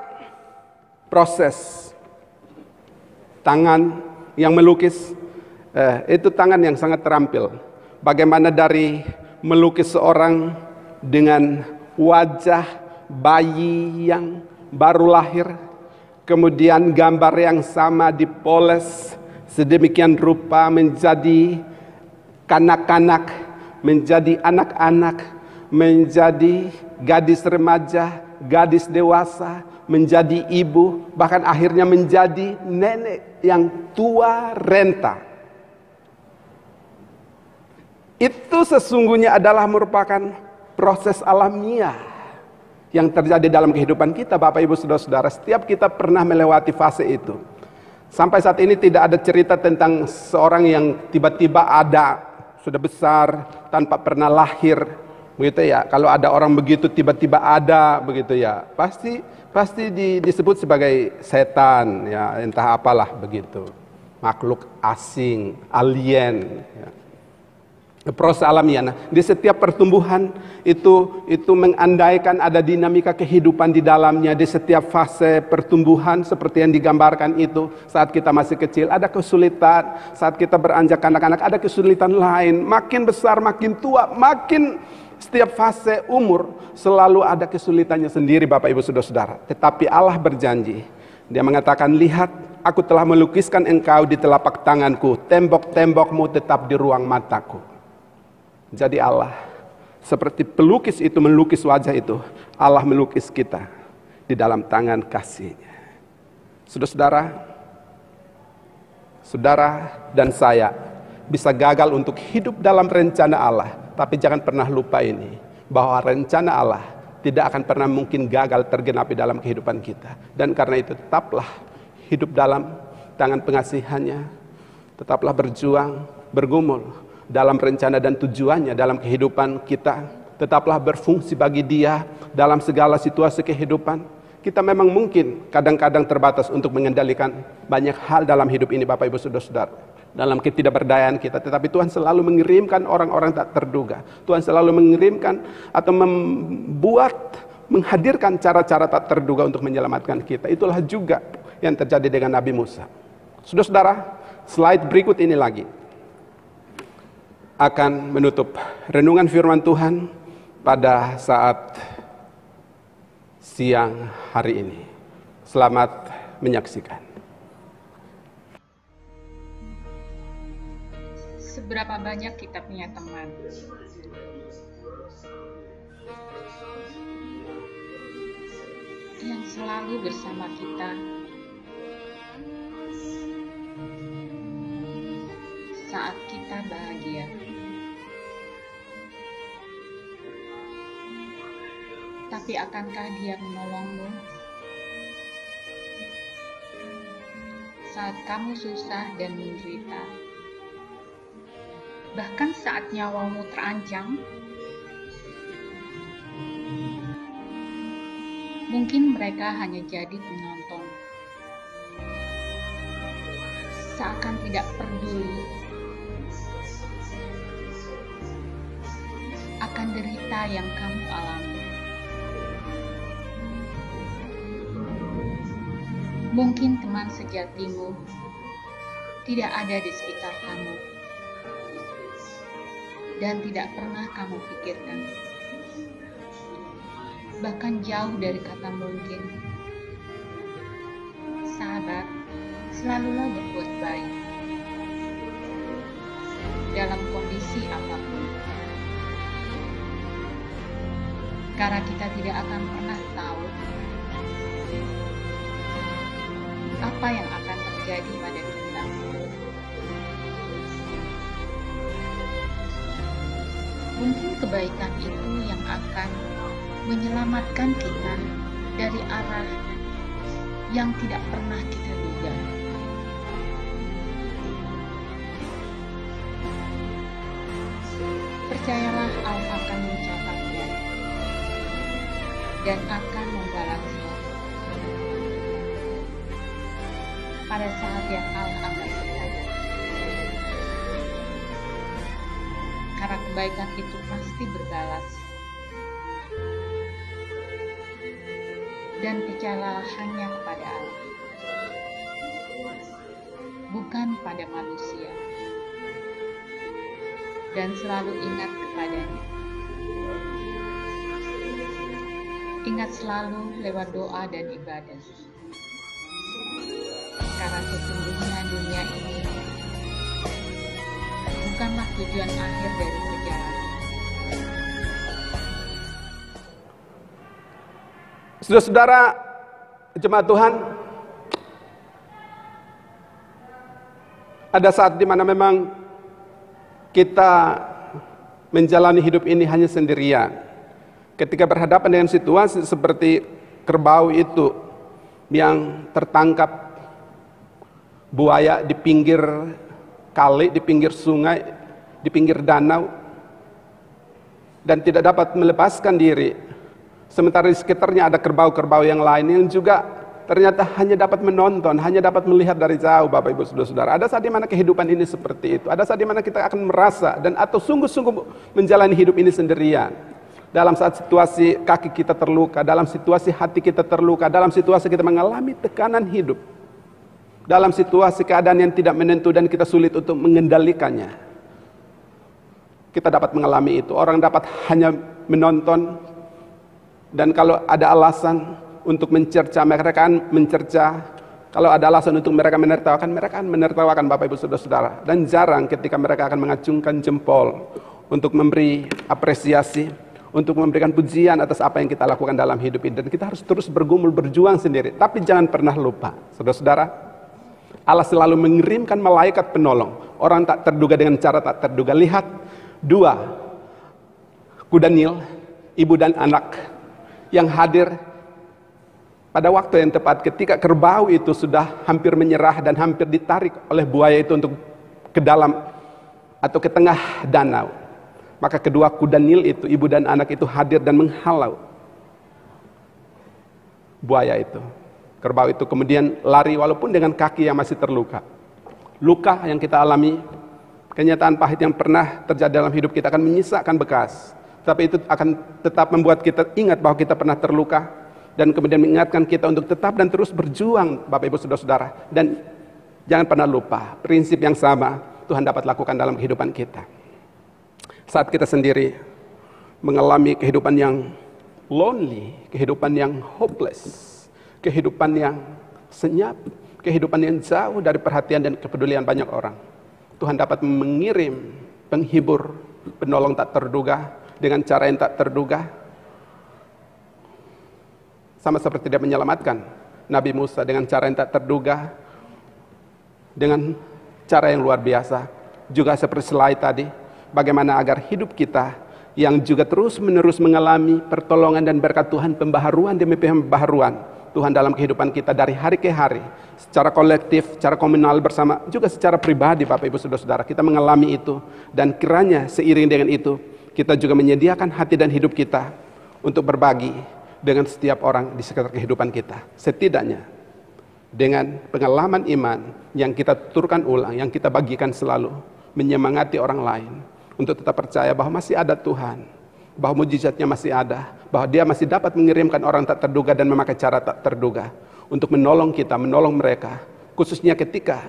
proses tangan yang melukis itu tangan yang sangat terampil. Bagaimana dari melukis seorang dengan wajah bayi yang baru lahir, kemudian gambar yang sama dipoles sedemikian rupa menjadi kanak-kanak, menjadi anak-anak, menjadi gadis remaja, gadis dewasa, menjadi ibu, bahkan akhirnya menjadi nenek yang tua renta. Itu sesungguhnya adalah merupakan proses alamiah yang terjadi dalam kehidupan kita, Bapak Ibu Saudara-saudara. Setiap kita pernah melewati fase itu. Sampai saat ini tidak ada cerita tentang seorang yang tiba-tiba ada, sudah besar, tanpa pernah lahir, begitu ya. Kalau ada orang begitu tiba-tiba ada, begitu ya, pasti disebut sebagai setan, ya, entah apalah begitu, makhluk asing, alien. Ya. Proses alamiah. Nah, di setiap pertumbuhan itu mengandaikan ada dinamika kehidupan di dalamnya. Di setiap fase pertumbuhan seperti yang digambarkan itu, saat kita masih kecil ada kesulitan, saat kita beranjak anak-anak ada kesulitan lain, makin besar makin tua, makin setiap fase umur selalu ada kesulitannya sendiri, Bapak Ibu Saudara-saudara. Tetapi Allah berjanji, Dia mengatakan, lihat, aku telah melukiskan engkau di telapak tanganku, tembok-tembokmu tetap di ruang mataku. Jadi Allah, seperti pelukis itu melukis wajah itu, Allah melukis kita di dalam tangan kasih-Nya. Saudara-saudara, saudara dan saya bisa gagal untuk hidup dalam rencana Allah, tapi jangan pernah lupa ini, bahwa rencana Allah tidak akan pernah mungkin gagal tergenapi dalam kehidupan kita. Dan karena itu tetaplah hidup dalam tangan pengasihannya, tetaplah berjuang, bergumul dalam rencana dan tujuannya dalam kehidupan kita, tetaplah berfungsi bagi Dia dalam segala situasi kehidupan. Kita memang mungkin kadang-kadang terbatas untuk mengendalikan banyak hal dalam hidup ini, Bapak Ibu Saudara-saudara, dalam ketidakberdayaan kita, tetapi Tuhan selalu mengirimkan orang-orang tak terduga. Tuhan selalu mengirimkan atau menghadirkan cara-cara tak terduga untuk menyelamatkan kita. Itulah juga yang terjadi dengan Nabi Musa. Saudara-saudara, slide berikut ini lagi akan menutup renungan firman Tuhan pada saat siang hari ini. Selamat menyaksikan. Seberapa banyak kita punya teman? Yang selalu bersama kita saat kita bahagia. Tapi akankah Dia menolongmu saat kamu susah dan menderita? Bahkan saat nyawamu terancam, mungkin mereka hanya jadi penonton, seakan tidak peduli akan derita yang kamu alami. Mungkin teman sejatimu tidak ada di sekitar kamu dan tidak pernah kamu pikirkan. Bahkan jauh dari kata mungkin. Sahabat, selalulah berbuat baik dalam kondisi apapun. Karena kita tidak akan pernah tahu apa yang akan terjadi pada kita. Mungkin kebaikan itu yang akan menyelamatkan kita dari arah yang tidak pernah kita duga. Percayalah, Allah akan mencatatnya dan akan membalasnya pada saat yang Allah akan berkata. Karena kebaikan itu pasti berbalas. dan percayalah hanya kepada Allah, bukan pada manusia, dan selalu ingat kepadanya. Ingat selalu lewat doa dan ibadah, karena sesungguhnya dunia ini bukanlah tujuan akhir dari perjalanan. Saudara-saudara, jemaat Tuhan, ada saat di mana memang kita menjalani hidup ini hanya sendirian. Ketika berhadapan dengan situasi seperti kerbau itu yang tertangkap buaya di pinggir kali, di pinggir sungai, di pinggir danau, dan tidak dapat melepaskan diri. Sementara di sekitarnya ada kerbau-kerbau yang lain yang juga ternyata hanya dapat menonton, hanya dapat melihat dari jauh, Bapak Ibu Saudara-saudara. Ada saat di mana kehidupan ini seperti itu. Ada saat di mana kita akan merasa dan atau sungguh-sungguh menjalani hidup ini sendirian. Dalam saat situasi kaki kita terluka, dalam situasi hati kita terluka, dalam situasi kita mengalami tekanan hidup, dalam situasi keadaan yang tidak menentu dan kita sulit untuk mengendalikannya. Kita dapat mengalami itu. Orang dapat hanya menonton, dan kalau ada alasan untuk mencerca, mereka akan mencerca. Kalau ada alasan untuk mereka akan menertawakan Bapak Ibu Saudara-saudara. Dan jarang ketika mereka akan mengacungkan jempol untuk memberi apresiasi, untuk memberikan pujian atas apa yang kita lakukan dalam hidup ini. Dan kita harus terus bergumul, berjuang sendiri. Tapi jangan pernah lupa, saudara-saudara, Allah selalu mengirimkan malaikat penolong. Orang tak terduga dengan cara tak terduga. Lihat, 2 kuda Nil, ibu dan anak, yang hadir pada waktu yang tepat ketika kerbau itu sudah hampir menyerah dan hampir ditarik oleh buaya itu untuk ke dalam atau ke tengah danau. Maka kedua kuda Nil itu, ibu dan anak itu hadir dan menghalau buaya itu. Kerbau itu kemudian lari walaupun dengan kaki yang masih terluka. Luka yang kita alami, kenyataan pahit yang pernah terjadi dalam hidup kita akan menyisakan bekas. Tapi itu akan tetap membuat kita ingat bahwa kita pernah terluka, dan kemudian mengingatkan kita untuk tetap dan terus berjuang, Bapak Ibu Saudara-saudara. Dan jangan pernah lupa, prinsip yang sama Tuhan dapat lakukan dalam kehidupan kita. Saat kita sendiri mengalami kehidupan yang lonely, kehidupan yang hopeless, kehidupan yang senyap, kehidupan yang jauh dari perhatian dan kepedulian banyak orang, Tuhan dapat mengirim penghibur, penolong tak terduga, dengan cara yang tak terduga. Sama seperti dia menyelamatkan Nabi Musa dengan cara yang tak terduga, dengan cara yang luar biasa. Juga seperti slide tadi, bagaimana agar hidup kita yang juga terus menerus mengalami pertolongan dan berkat Tuhan, pembaharuan demi pembaharuan Tuhan dalam kehidupan kita dari hari ke hari, secara kolektif, secara komunal bersama, juga secara pribadi Bapak Ibu Saudara-saudara, kita mengalami itu. Dan kiranya seiring dengan itu, kita juga menyediakan hati dan hidup kita untuk berbagi dengan setiap orang di sekitar kehidupan kita. Setidaknya dengan pengalaman iman yang kita tuturkan ulang, yang kita bagikan selalu, menyemangati orang lain untuk tetap percaya bahwa masih ada Tuhan, bahwa mujizatnya masih ada, bahwa Dia masih dapat mengirimkan orang tak terduga dan memakai cara tak terduga untuk menolong kita, menolong mereka, khususnya ketika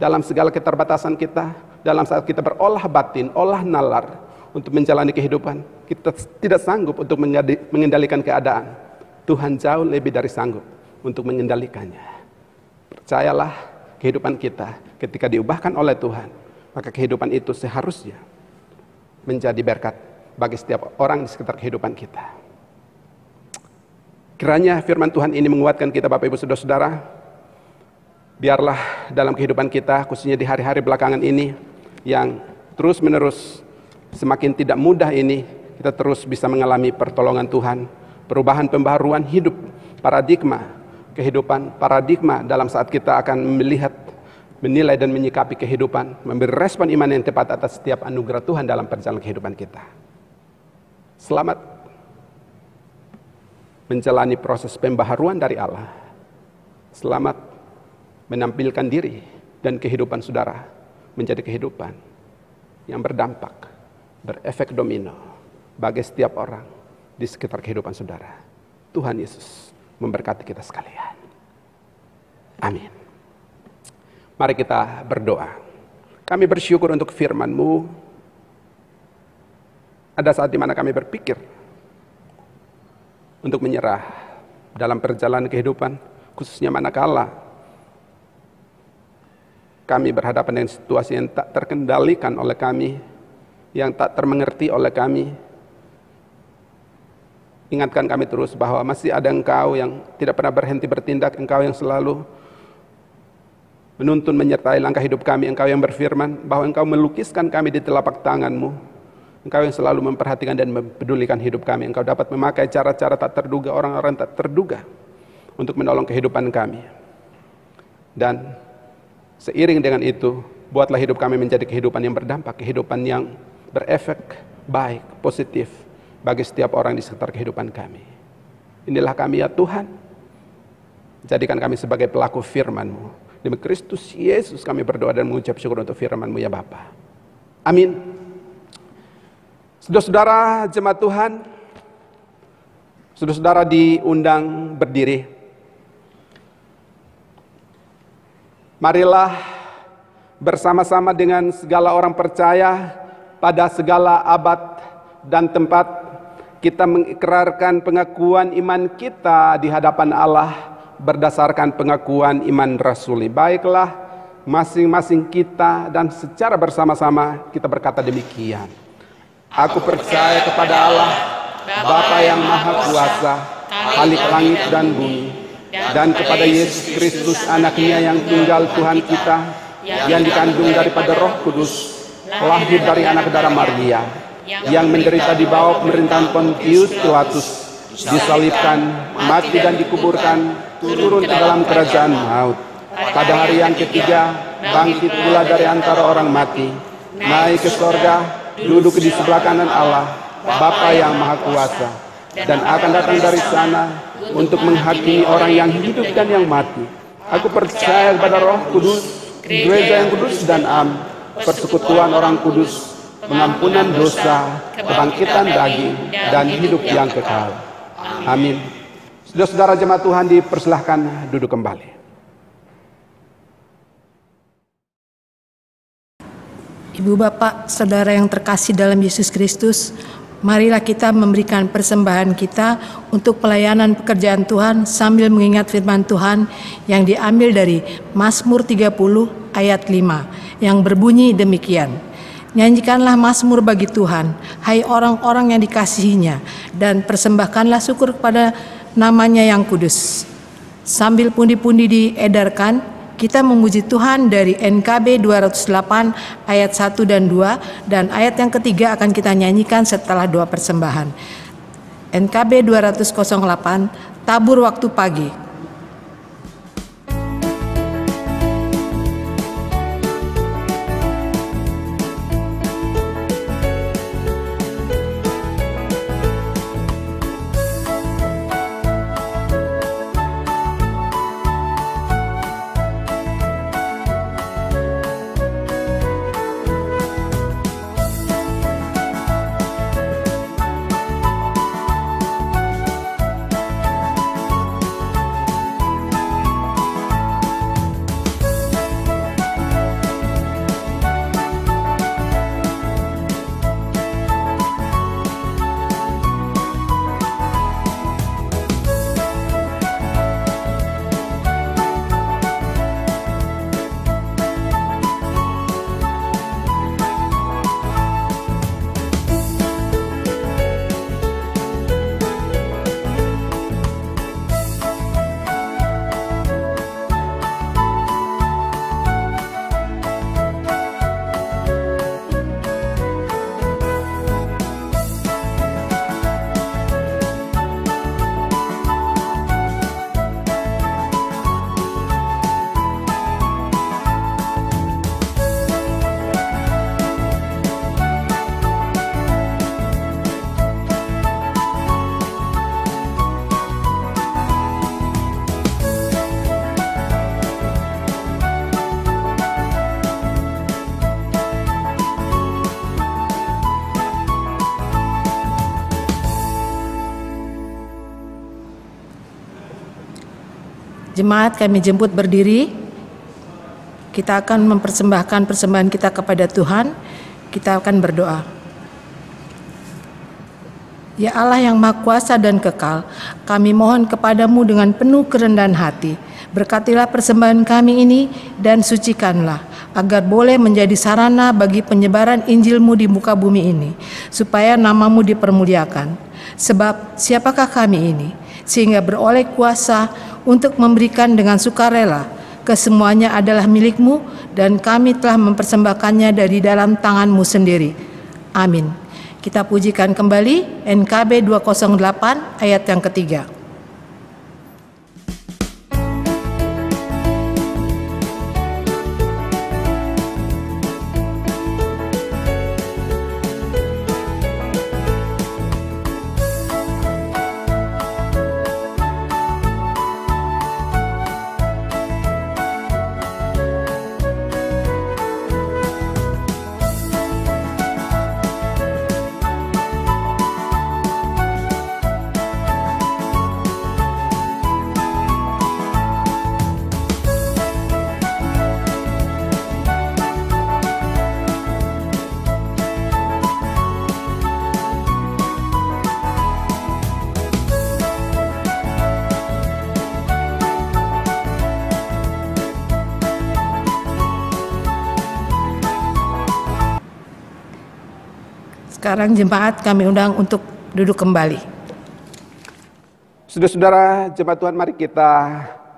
dalam segala keterbatasan kita, dalam saat kita berolah batin, olah nalar untuk menjalani kehidupan, kita tidak sanggup untuk mengendalikan keadaan. Tuhan jauh lebih dari sanggup untuk mengendalikannya. Percayalah, kehidupan kita ketika diubahkan oleh Tuhan, maka kehidupan itu seharusnya menjadi berkat bagi setiap orang di sekitar kehidupan kita. Kiranya firman Tuhan ini menguatkan kita, Bapak Ibu Saudara-saudara. Biarlah dalam kehidupan kita, khususnya di hari-hari belakangan ini, yang terus-menerus semakin tidak mudah ini, kita terus bisa mengalami pertolongan Tuhan, perubahan pembaharuan hidup, paradigma kehidupan, paradigma dalam saat kita akan melihat, menilai dan menyikapi kehidupan, memberi respon iman yang tepat atas setiap anugerah Tuhan dalam perjalanan kehidupan kita. Selamat menjalani proses pembaharuan dari Allah. Selamat menampilkan diri dan kehidupan saudara menjadi kehidupan yang berdampak, berefek domino bagi setiap orang di sekitar kehidupan saudara. Tuhan Yesus memberkati kita sekalian. Amin. Mari kita berdoa. Kami bersyukur untuk firman-Mu. Ada saat di mana kami berpikir untuk menyerah dalam perjalanan kehidupan, khususnya manakala kami berhadapan dengan situasi yang tak terkendalikan oleh kami, yang tak termengerti oleh kami. Ingatkan kami terus bahwa masih ada Engkau yang tidak pernah berhenti bertindak, Engkau yang selalu menuntun menyertai langkah hidup kami, Engkau yang berfirman bahwa Engkau melukiskan kami di telapak tangan-Mu, Engkau yang selalu memperhatikan dan mempedulikan hidup kami. Engkau dapat memakai cara-cara tak terduga, orang-orang tak terduga untuk menolong kehidupan kami. Dan seiring dengan itu, buatlah hidup kami menjadi kehidupan yang berdampak, kehidupan yang berefek baik, positif bagi setiap orang di sekitar kehidupan kami. Inilah kami ya Tuhan. Jadikan kami sebagai pelaku firman-Mu. Demi Kristus Yesus kami berdoa dan mengucap syukur untuk firman-Mu ya Bapa. Amin. Saudara-saudara jemaat Tuhan, saudara-saudara diundang berdiri. Marilah bersama-sama dengan segala orang percaya pada segala abad dan tempat kita mengikrarkan pengakuan iman kita di hadapan Allah berdasarkan pengakuan iman rasuli. Baiklah, masing-masing kita dan secara bersama-sama kita berkata demikian. Aku percaya kepada Allah, Bapa yang Maha Kuasa, Khalik langit dan bumi, dan kepada Yesus Kristus anaknya yang tunggal Tuhan kita, yang dikandung daripada Roh Kudus, lahir dari anak darah Maria, yang menderita di bawah pemerintahan Pontius Pilatus, disalibkan, mati dan dikuburkan, turun ke dalam kerajaan maut. Pada hari yang ketiga, bangkit pula dari antara orang mati, naik ke sorga, duduk di sebelah kanan Allah, Bapa yang Maha Kuasa, dan akan datang dari sana untuk menghakimi orang yang hidup dan yang mati. Aku percaya kepada Roh Kudus, gereja yang kudus dan am, persekutuan orang kudus, pengampunan dosa, kebangkitan daging, dan hidup yang kekal. Amin. Saudara-saudara jemaat Tuhan dipersilahkan duduk kembali. Ibu bapak, saudara yang terkasih dalam Yesus Kristus, marilah kita memberikan persembahan kita untuk pelayanan pekerjaan Tuhan sambil mengingat firman Tuhan yang diambil dari Mazmur 30 ayat 5 yang berbunyi demikian. Nyanyikanlah mazmur bagi Tuhan, hai orang-orang yang dikasihinya, dan persembahkanlah syukur kepada namanya yang kudus. Sambil pundi-pundi diedarkan, kita memuji Tuhan dari NKB 208 ayat 1 dan 2, dan ayat yang ketiga akan kita nyanyikan setelah doa persembahan. NKB 208, tabur waktu pagi. Jemaat kami jemput berdiri. Kita akan mempersembahkan persembahan kita kepada Tuhan. Kita akan berdoa. Ya Allah yang Maha Kuasa dan Kekal, kami mohon kepadamu dengan penuh kerendahan hati. Berkatilah persembahan kami ini dan sucikanlah, agar boleh menjadi sarana bagi penyebaran Injil-Mu di muka bumi ini, supaya nama-Mu dipermuliakan. Sebab siapakah kami ini, sehingga beroleh kuasa untuk memberikan dengan sukarela, kesemuanya adalah milik-Mu, dan kami telah mempersembahkannya dari dalam tangan-Mu sendiri. Amin. Kita pujikan kembali NKB 208 ayat yang ketiga. Sekarang jemaat kami undang untuk duduk kembali. Saudara-saudara, jemaat Tuhan, mari kita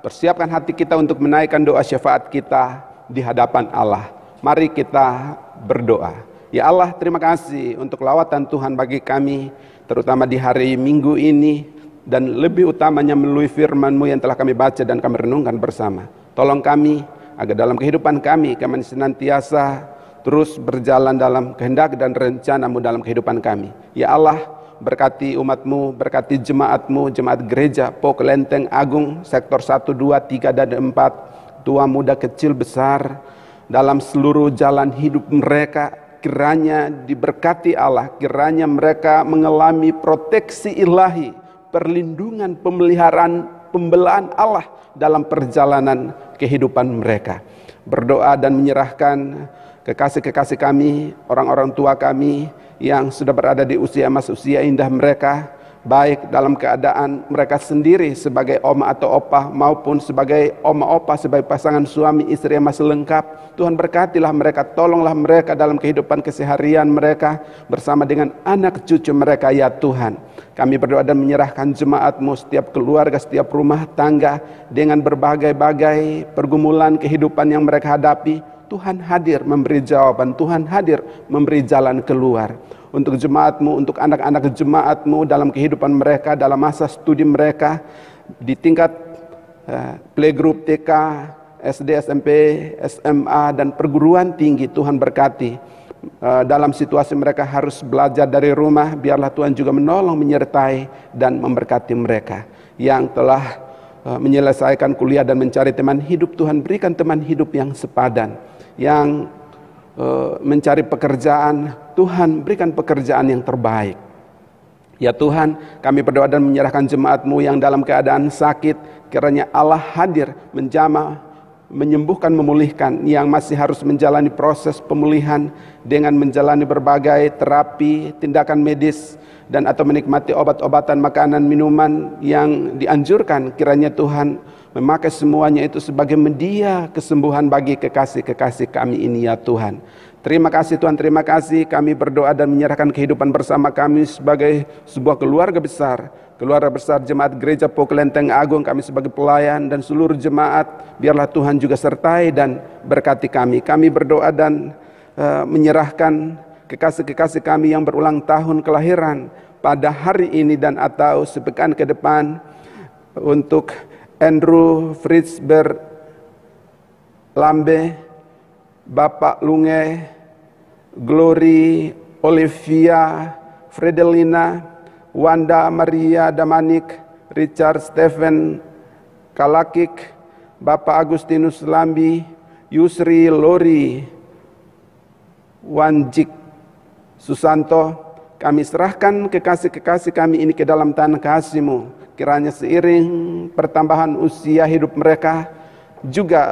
persiapkan hati kita untuk menaikkan doa syafaat kita di hadapan Allah. Mari kita berdoa. Ya Allah, terima kasih untuk lawatan Tuhan bagi kami, terutama di hari Minggu ini, dan lebih utamanya melalui firman-Mu yang telah kami baca dan kami renungkan bersama. Tolong kami, agar dalam kehidupan kami senantiasa terus berjalan dalam kehendak dan rencana-Mu dalam kehidupan kami. Ya Allah, berkati umat-Mu, berkati jemaat-Mu, jemaat gereja Pok Lenteng Agung, sektor 1, 2, 3, dan 4, tua, muda, kecil, besar, dalam seluruh jalan hidup mereka, kiranya diberkati Allah, kiranya mereka mengalami proteksi ilahi, perlindungan, pemeliharaan, pembelaan Allah dalam perjalanan kehidupan mereka. Berdoa dan menyerahkan kekasih-kekasih kami, orang-orang tua kami yang sudah berada di usia usia indah mereka, baik dalam keadaan mereka sendiri sebagai oma atau opa, maupun sebagai oma opa, sebagai pasangan suami istri yang masih lengkap. Tuhan berkatilah mereka, tolonglah mereka dalam kehidupan keseharian mereka bersama dengan anak cucu mereka, ya Tuhan. Kami berdoa dan menyerahkan jemaat-Mu, setiap keluarga, setiap rumah tangga dengan berbagai-bagai pergumulan kehidupan yang mereka hadapi. Tuhan hadir memberi jawaban, Tuhan hadir memberi jalan keluar. Untuk jemaat-Mu, untuk anak-anak jemaat-Mu dalam kehidupan mereka, dalam masa studi mereka, di tingkat playgroup, TK, SD, SMP, SMA, dan perguruan tinggi. Tuhan berkati. Dalam situasi mereka harus belajar dari rumah, biarlah Tuhan juga menolong, menyertai, dan memberkati mereka. Yang telah menyelesaikan kuliah dan mencari teman hidup, Tuhan berikan teman hidup yang sepadan. Yang mencari pekerjaan, Tuhan berikan pekerjaan yang terbaik. Ya Tuhan, kami berdoa dan menyerahkan jemaat-Mu yang dalam keadaan sakit, kiranya Allah hadir menjamah, menyembuhkan, memulihkan, yang masih harus menjalani proses pemulihan dengan menjalani berbagai terapi, tindakan medis, dan atau menikmati obat-obatan, makanan, minuman yang dianjurkan. Kiranya Tuhan memakai semuanya itu sebagai media kesembuhan bagi kekasih-kekasih kami ini, ya Tuhan. Terima kasih Tuhan, terima kasih. Kami berdoa dan menyerahkan kehidupan bersama kami sebagai sebuah keluarga besar jemaat gereja Pok Lenteng Agung, kami sebagai pelayan dan seluruh jemaat. Biarlah Tuhan juga sertai dan berkati kami. Kami berdoa dan menyerahkan kekasih-kekasih kami yang berulang tahun kelahiran pada hari ini dan atau sepekan ke depan, untuk Andrew Fritzberg Lambe, Bapak Lunge, Glory Olivia Fredelina, Wanda Maria Damanik, Richard Stephen Kalakik, Bapak Agustinus Lambi, Yusri Lori Wanjik Susanto. Kami serahkan kekasih-kekasih kami ini ke dalam tangan kasih-Mu. kiranya seiring pertambahan usia hidup mereka juga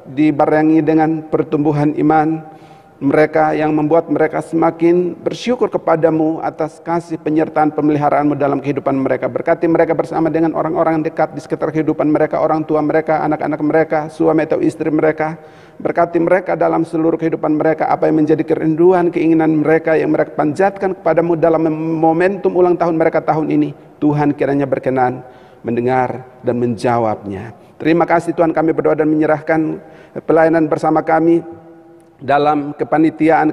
dibarengi dengan pertumbuhan iman mereka yang membuat mereka semakin bersyukur kepadamu atas kasih penyertaan pemeliharaanmu dalam kehidupan mereka. Berkati mereka bersama dengan orang-orang dekat di sekitar kehidupan mereka, orang tua mereka, anak-anak mereka, suami atau istri mereka. Berkati mereka dalam seluruh kehidupan mereka, apa yang menjadi kerinduan, keinginan mereka yang mereka panjatkan kepadamu dalam momentum ulang tahun mereka tahun ini. Tuhan kiranya berkenan mendengar dan menjawabnya. Terima kasih Tuhan, kami berdoa dan menyerahkan pelayanan bersama kami dalam kepanitiaan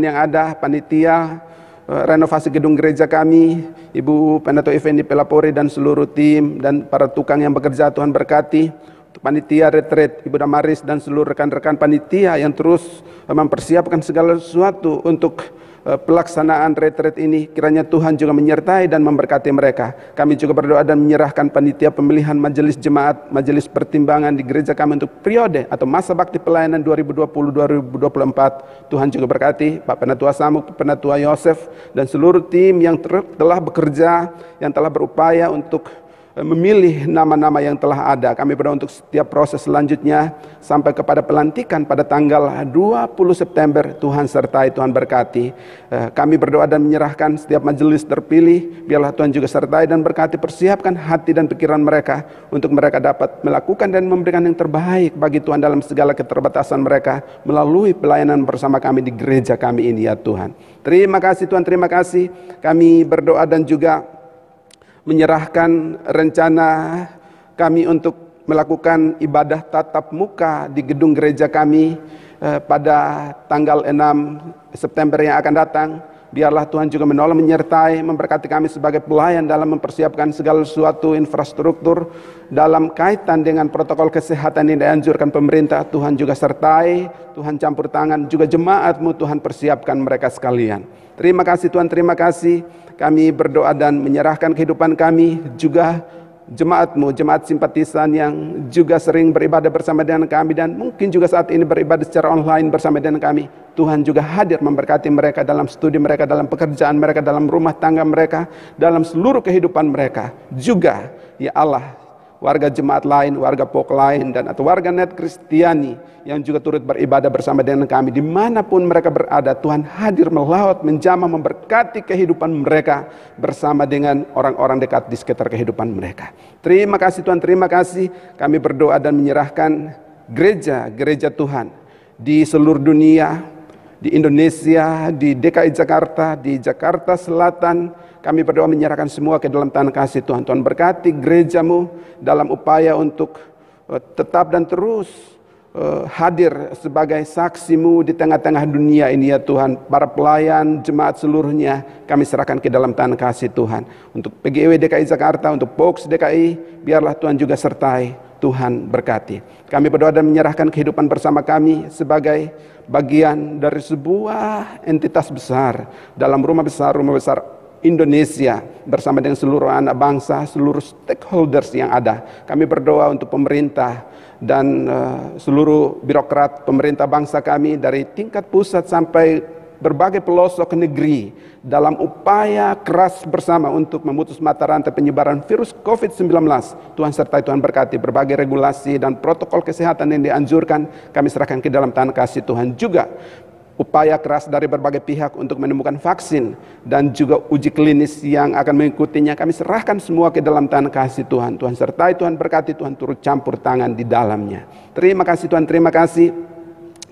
yang ada, panitia renovasi gedung gereja kami, Ibu Pendeta Effendi Pelapori dan seluruh tim dan para tukang yang bekerja, Tuhan berkati. Panitia retreat, Ibu Damaris dan seluruh rekan-rekan panitia yang terus mempersiapkan segala sesuatu untuk pelaksanaan retreat ini, kiranya Tuhan juga menyertai dan memberkati mereka. Kami juga berdoa dan menyerahkan panitia pemilihan majelis jemaat, majelis pertimbangan di gereja kami untuk periode atau masa bakti pelayanan 2020-2024. Tuhan juga berkati Pak Penatua Samu, Pak Penatua Yosef dan seluruh tim yang telah bekerja, yang telah berupaya untuk memilih nama-nama yang telah ada. Kami berdoa untuk setiap proses selanjutnya sampai kepada pelantikan pada tanggal 20 September. Tuhan sertai, Tuhan berkati. Kami berdoa dan menyerahkan setiap majelis terpilih. Biarlah Tuhan juga sertai dan berkati, persiapkan hati dan pikiran mereka untuk mereka dapat melakukan dan memberikan yang terbaik bagi Tuhan dalam segala keterbatasan mereka melalui pelayanan bersama kami di gereja kami ini ya Tuhan. Terima kasih Tuhan, terima kasih. Kami berdoa dan juga menyerahkan rencana kami untuk melakukan ibadah tatap muka di gedung gereja kami pada tanggal 6 September yang akan datang. Biarlah Tuhan juga menolong, menyertai, memberkati kami sebagai pelayan dalam mempersiapkan segala sesuatu infrastruktur dalam kaitan dengan protokol kesehatan yang dianjurkan pemerintah. Tuhan juga sertai, Tuhan campur tangan, juga jemaat-Mu Tuhan persiapkan mereka sekalian. Terima kasih Tuhan, terima kasih. Kami berdoa dan menyerahkan kehidupan kami, juga jemaat-Mu, jemaat simpatisan yang juga sering beribadah bersama dengan kami dan mungkin juga saat ini beribadah secara online bersama dengan kami. Tuhan juga hadir memberkati mereka dalam studi mereka, dalam pekerjaan mereka, dalam rumah tangga mereka, dalam seluruh kehidupan mereka. Juga ya Allah, warga jemaat lain, warga POK lain, dan atau warga net Kristiani yang juga turut beribadah bersama dengan kami dimanapun mereka berada. Tuhan hadir melawat, menjamah, memberkati kehidupan mereka bersama dengan orang-orang dekat di sekitar kehidupan mereka. Terima kasih Tuhan, terima kasih. Kami berdoa dan menyerahkan gereja Tuhan di seluruh dunia, di Indonesia, di DKI Jakarta, di Jakarta Selatan. Kami berdoa menyerahkan semua ke dalam tangan kasih Tuhan. Tuhan berkati gereja-Mu dalam upaya untuk tetap dan terus hadir sebagai saksi-Mu di tengah-tengah dunia ini ya Tuhan. Para pelayan, jemaat seluruhnya kami serahkan ke dalam tangan kasih Tuhan. Untuk PGW DKI Jakarta, untuk POKS DKI, biarlah Tuhan juga sertai, Tuhan berkati. Kami berdoa dan menyerahkan kehidupan bersama kami sebagai bagian dari sebuah entitas besar dalam rumah besar Indonesia bersama dengan seluruh anak bangsa, seluruh stakeholders yang ada. Kami berdoa untuk pemerintah dan seluruh birokrat pemerintah bangsa kami dari tingkat pusat sampai berbagai pelosok negeri dalam upaya keras bersama untuk memutus mata rantai penyebaran virus COVID-19. Tuhan sertai, Tuhan berkati berbagai regulasi dan protokol kesehatan yang dianjurkan. Kami serahkan ke dalam tangan kasih Tuhan. Juga upaya keras dari berbagai pihak untuk menemukan vaksin dan juga uji klinis yang akan mengikutinya. Kami serahkan semua ke dalam tangan kasih Tuhan. Tuhan sertai, Tuhan berkati, Tuhan turut campur tangan di dalamnya. Terima kasih Tuhan, terima kasih.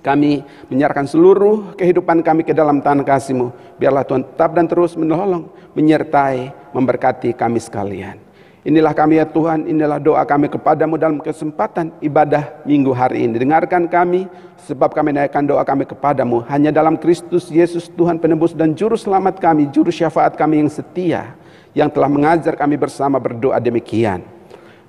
Kami menyerahkan seluruh kehidupan kami ke dalam tangan kasih-Mu. Biarlah Tuhan tetap dan terus menolong, menyertai, memberkati kami sekalian. Inilah kami ya Tuhan, inilah doa kami kepadamu dalam kesempatan ibadah minggu hari ini. Dengarkan kami, sebab kami naikkan doa kami kepadamu. Hanya dalam Kristus Yesus Tuhan penebus dan juru selamat kami, juru syafaat kami yang setia, yang telah mengajar kami bersama berdoa demikian.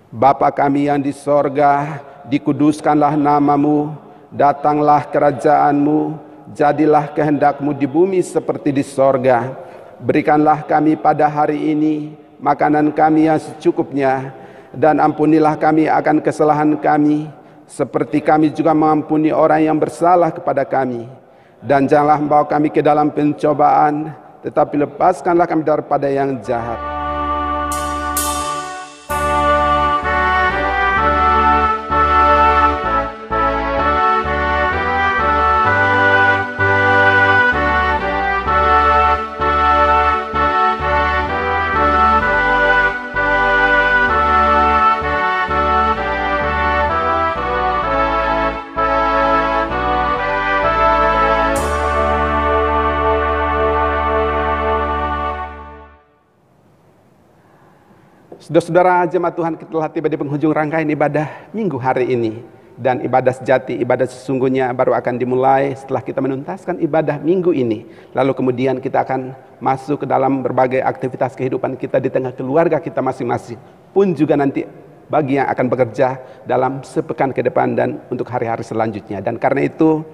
Bapa kami yang di sorga, dikuduskanlah namamu, datanglah kerajaan-Mu, jadilah kehendak-Mu di bumi seperti di sorga. Berikanlah kami pada hari ini makanan kami yang secukupnya, dan ampunilah kami akan kesalahan kami, seperti kami juga mengampuni orang yang bersalah kepada kami. Dan janganlah membawa kami ke dalam pencobaan, tetapi lepaskanlah kami daripada yang jahat. Saudara-saudara jemaat Tuhan, kita telah tiba di penghujung rangkaian ibadah minggu hari ini. Dan ibadah sejati, ibadah sesungguhnya baru akan dimulai setelah kita menuntaskan ibadah minggu ini. Lalu kemudian kita akan masuk ke dalam berbagai aktivitas kehidupan kita di tengah keluarga kita masing-masing. Pun juga nanti bagi yang akan bekerja dalam sepekan ke depan dan untuk hari-hari selanjutnya. Dan karena itu,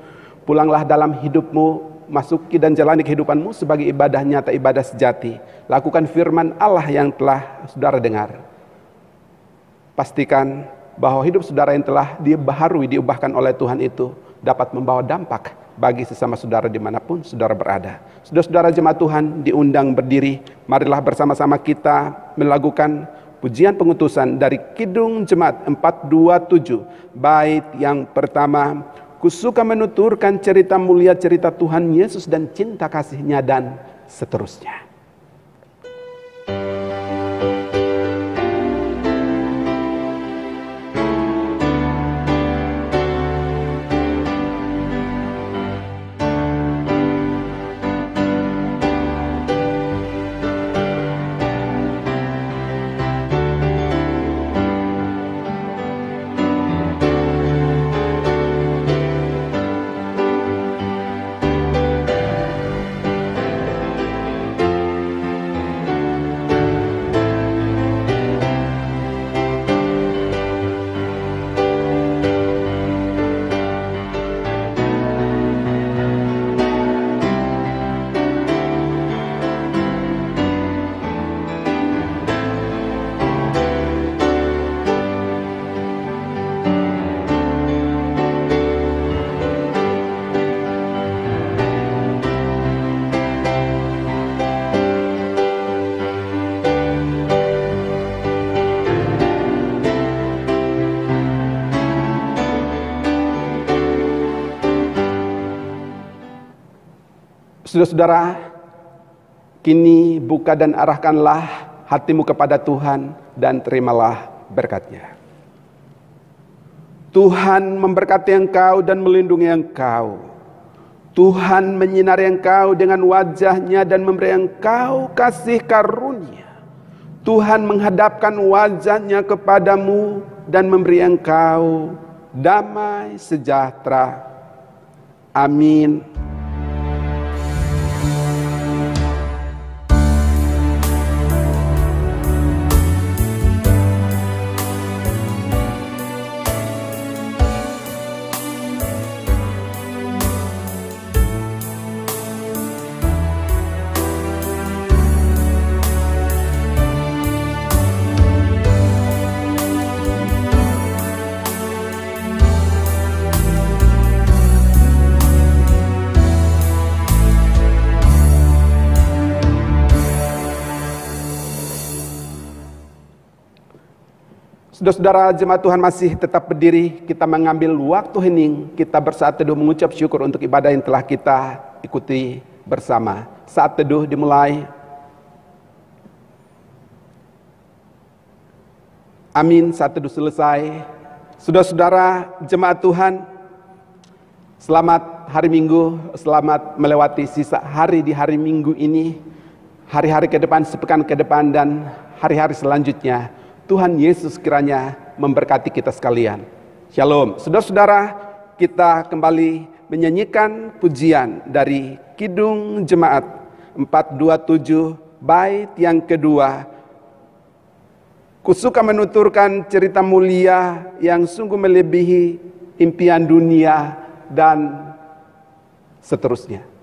pulanglah dalam hidupmu, masuki dan jalani kehidupanmu sebagai ibadah nyata, ibadah sejati. Lakukan firman Allah yang telah saudara dengar. Pastikan bahwa hidup saudara yang telah dibaharui, diubahkan oleh Tuhan itu dapat membawa dampak bagi sesama saudara dimanapun saudara berada. Saudara-saudara jemaat Tuhan diundang berdiri. Marilah bersama-sama kita melakukan pujian pengutusan dari Kidung Jemaat 427. Bait yang pertama, kusuka menuturkan cerita mulia, cerita Tuhan Yesus dan cinta kasih-Nya, dan seterusnya. Saudara-saudara, kini buka dan arahkanlah hatimu kepada Tuhan dan terimalah berkat-Nya. Tuhan memberkati engkau dan melindungi engkau. Tuhan menyinari engkau dengan wajah-Nya dan memberi engkau kasih karunia. Tuhan menghadapkan wajah-Nya kepadamu dan memberi engkau damai sejahtera. Amin. Saudara-saudara jemaat Tuhan masih tetap berdiri, kita mengambil waktu hening, kita bersaat teduh mengucap syukur untuk ibadah yang telah kita ikuti bersama. Saat teduh dimulai. Amin, saat teduh selesai. Saudara-saudara jemaat Tuhan, selamat hari Minggu, selamat melewati sisa hari di hari Minggu ini, hari-hari ke depan, sepekan ke depan, dan hari-hari selanjutnya. Tuhan Yesus kiranya memberkati kita sekalian. Shalom. Saudara-saudara, kita kembali menyanyikan pujian dari Kidung Jemaat 427, bait yang kedua. Kusuka menuturkan cerita mulia yang sungguh melebihi impian dunia, dan seterusnya.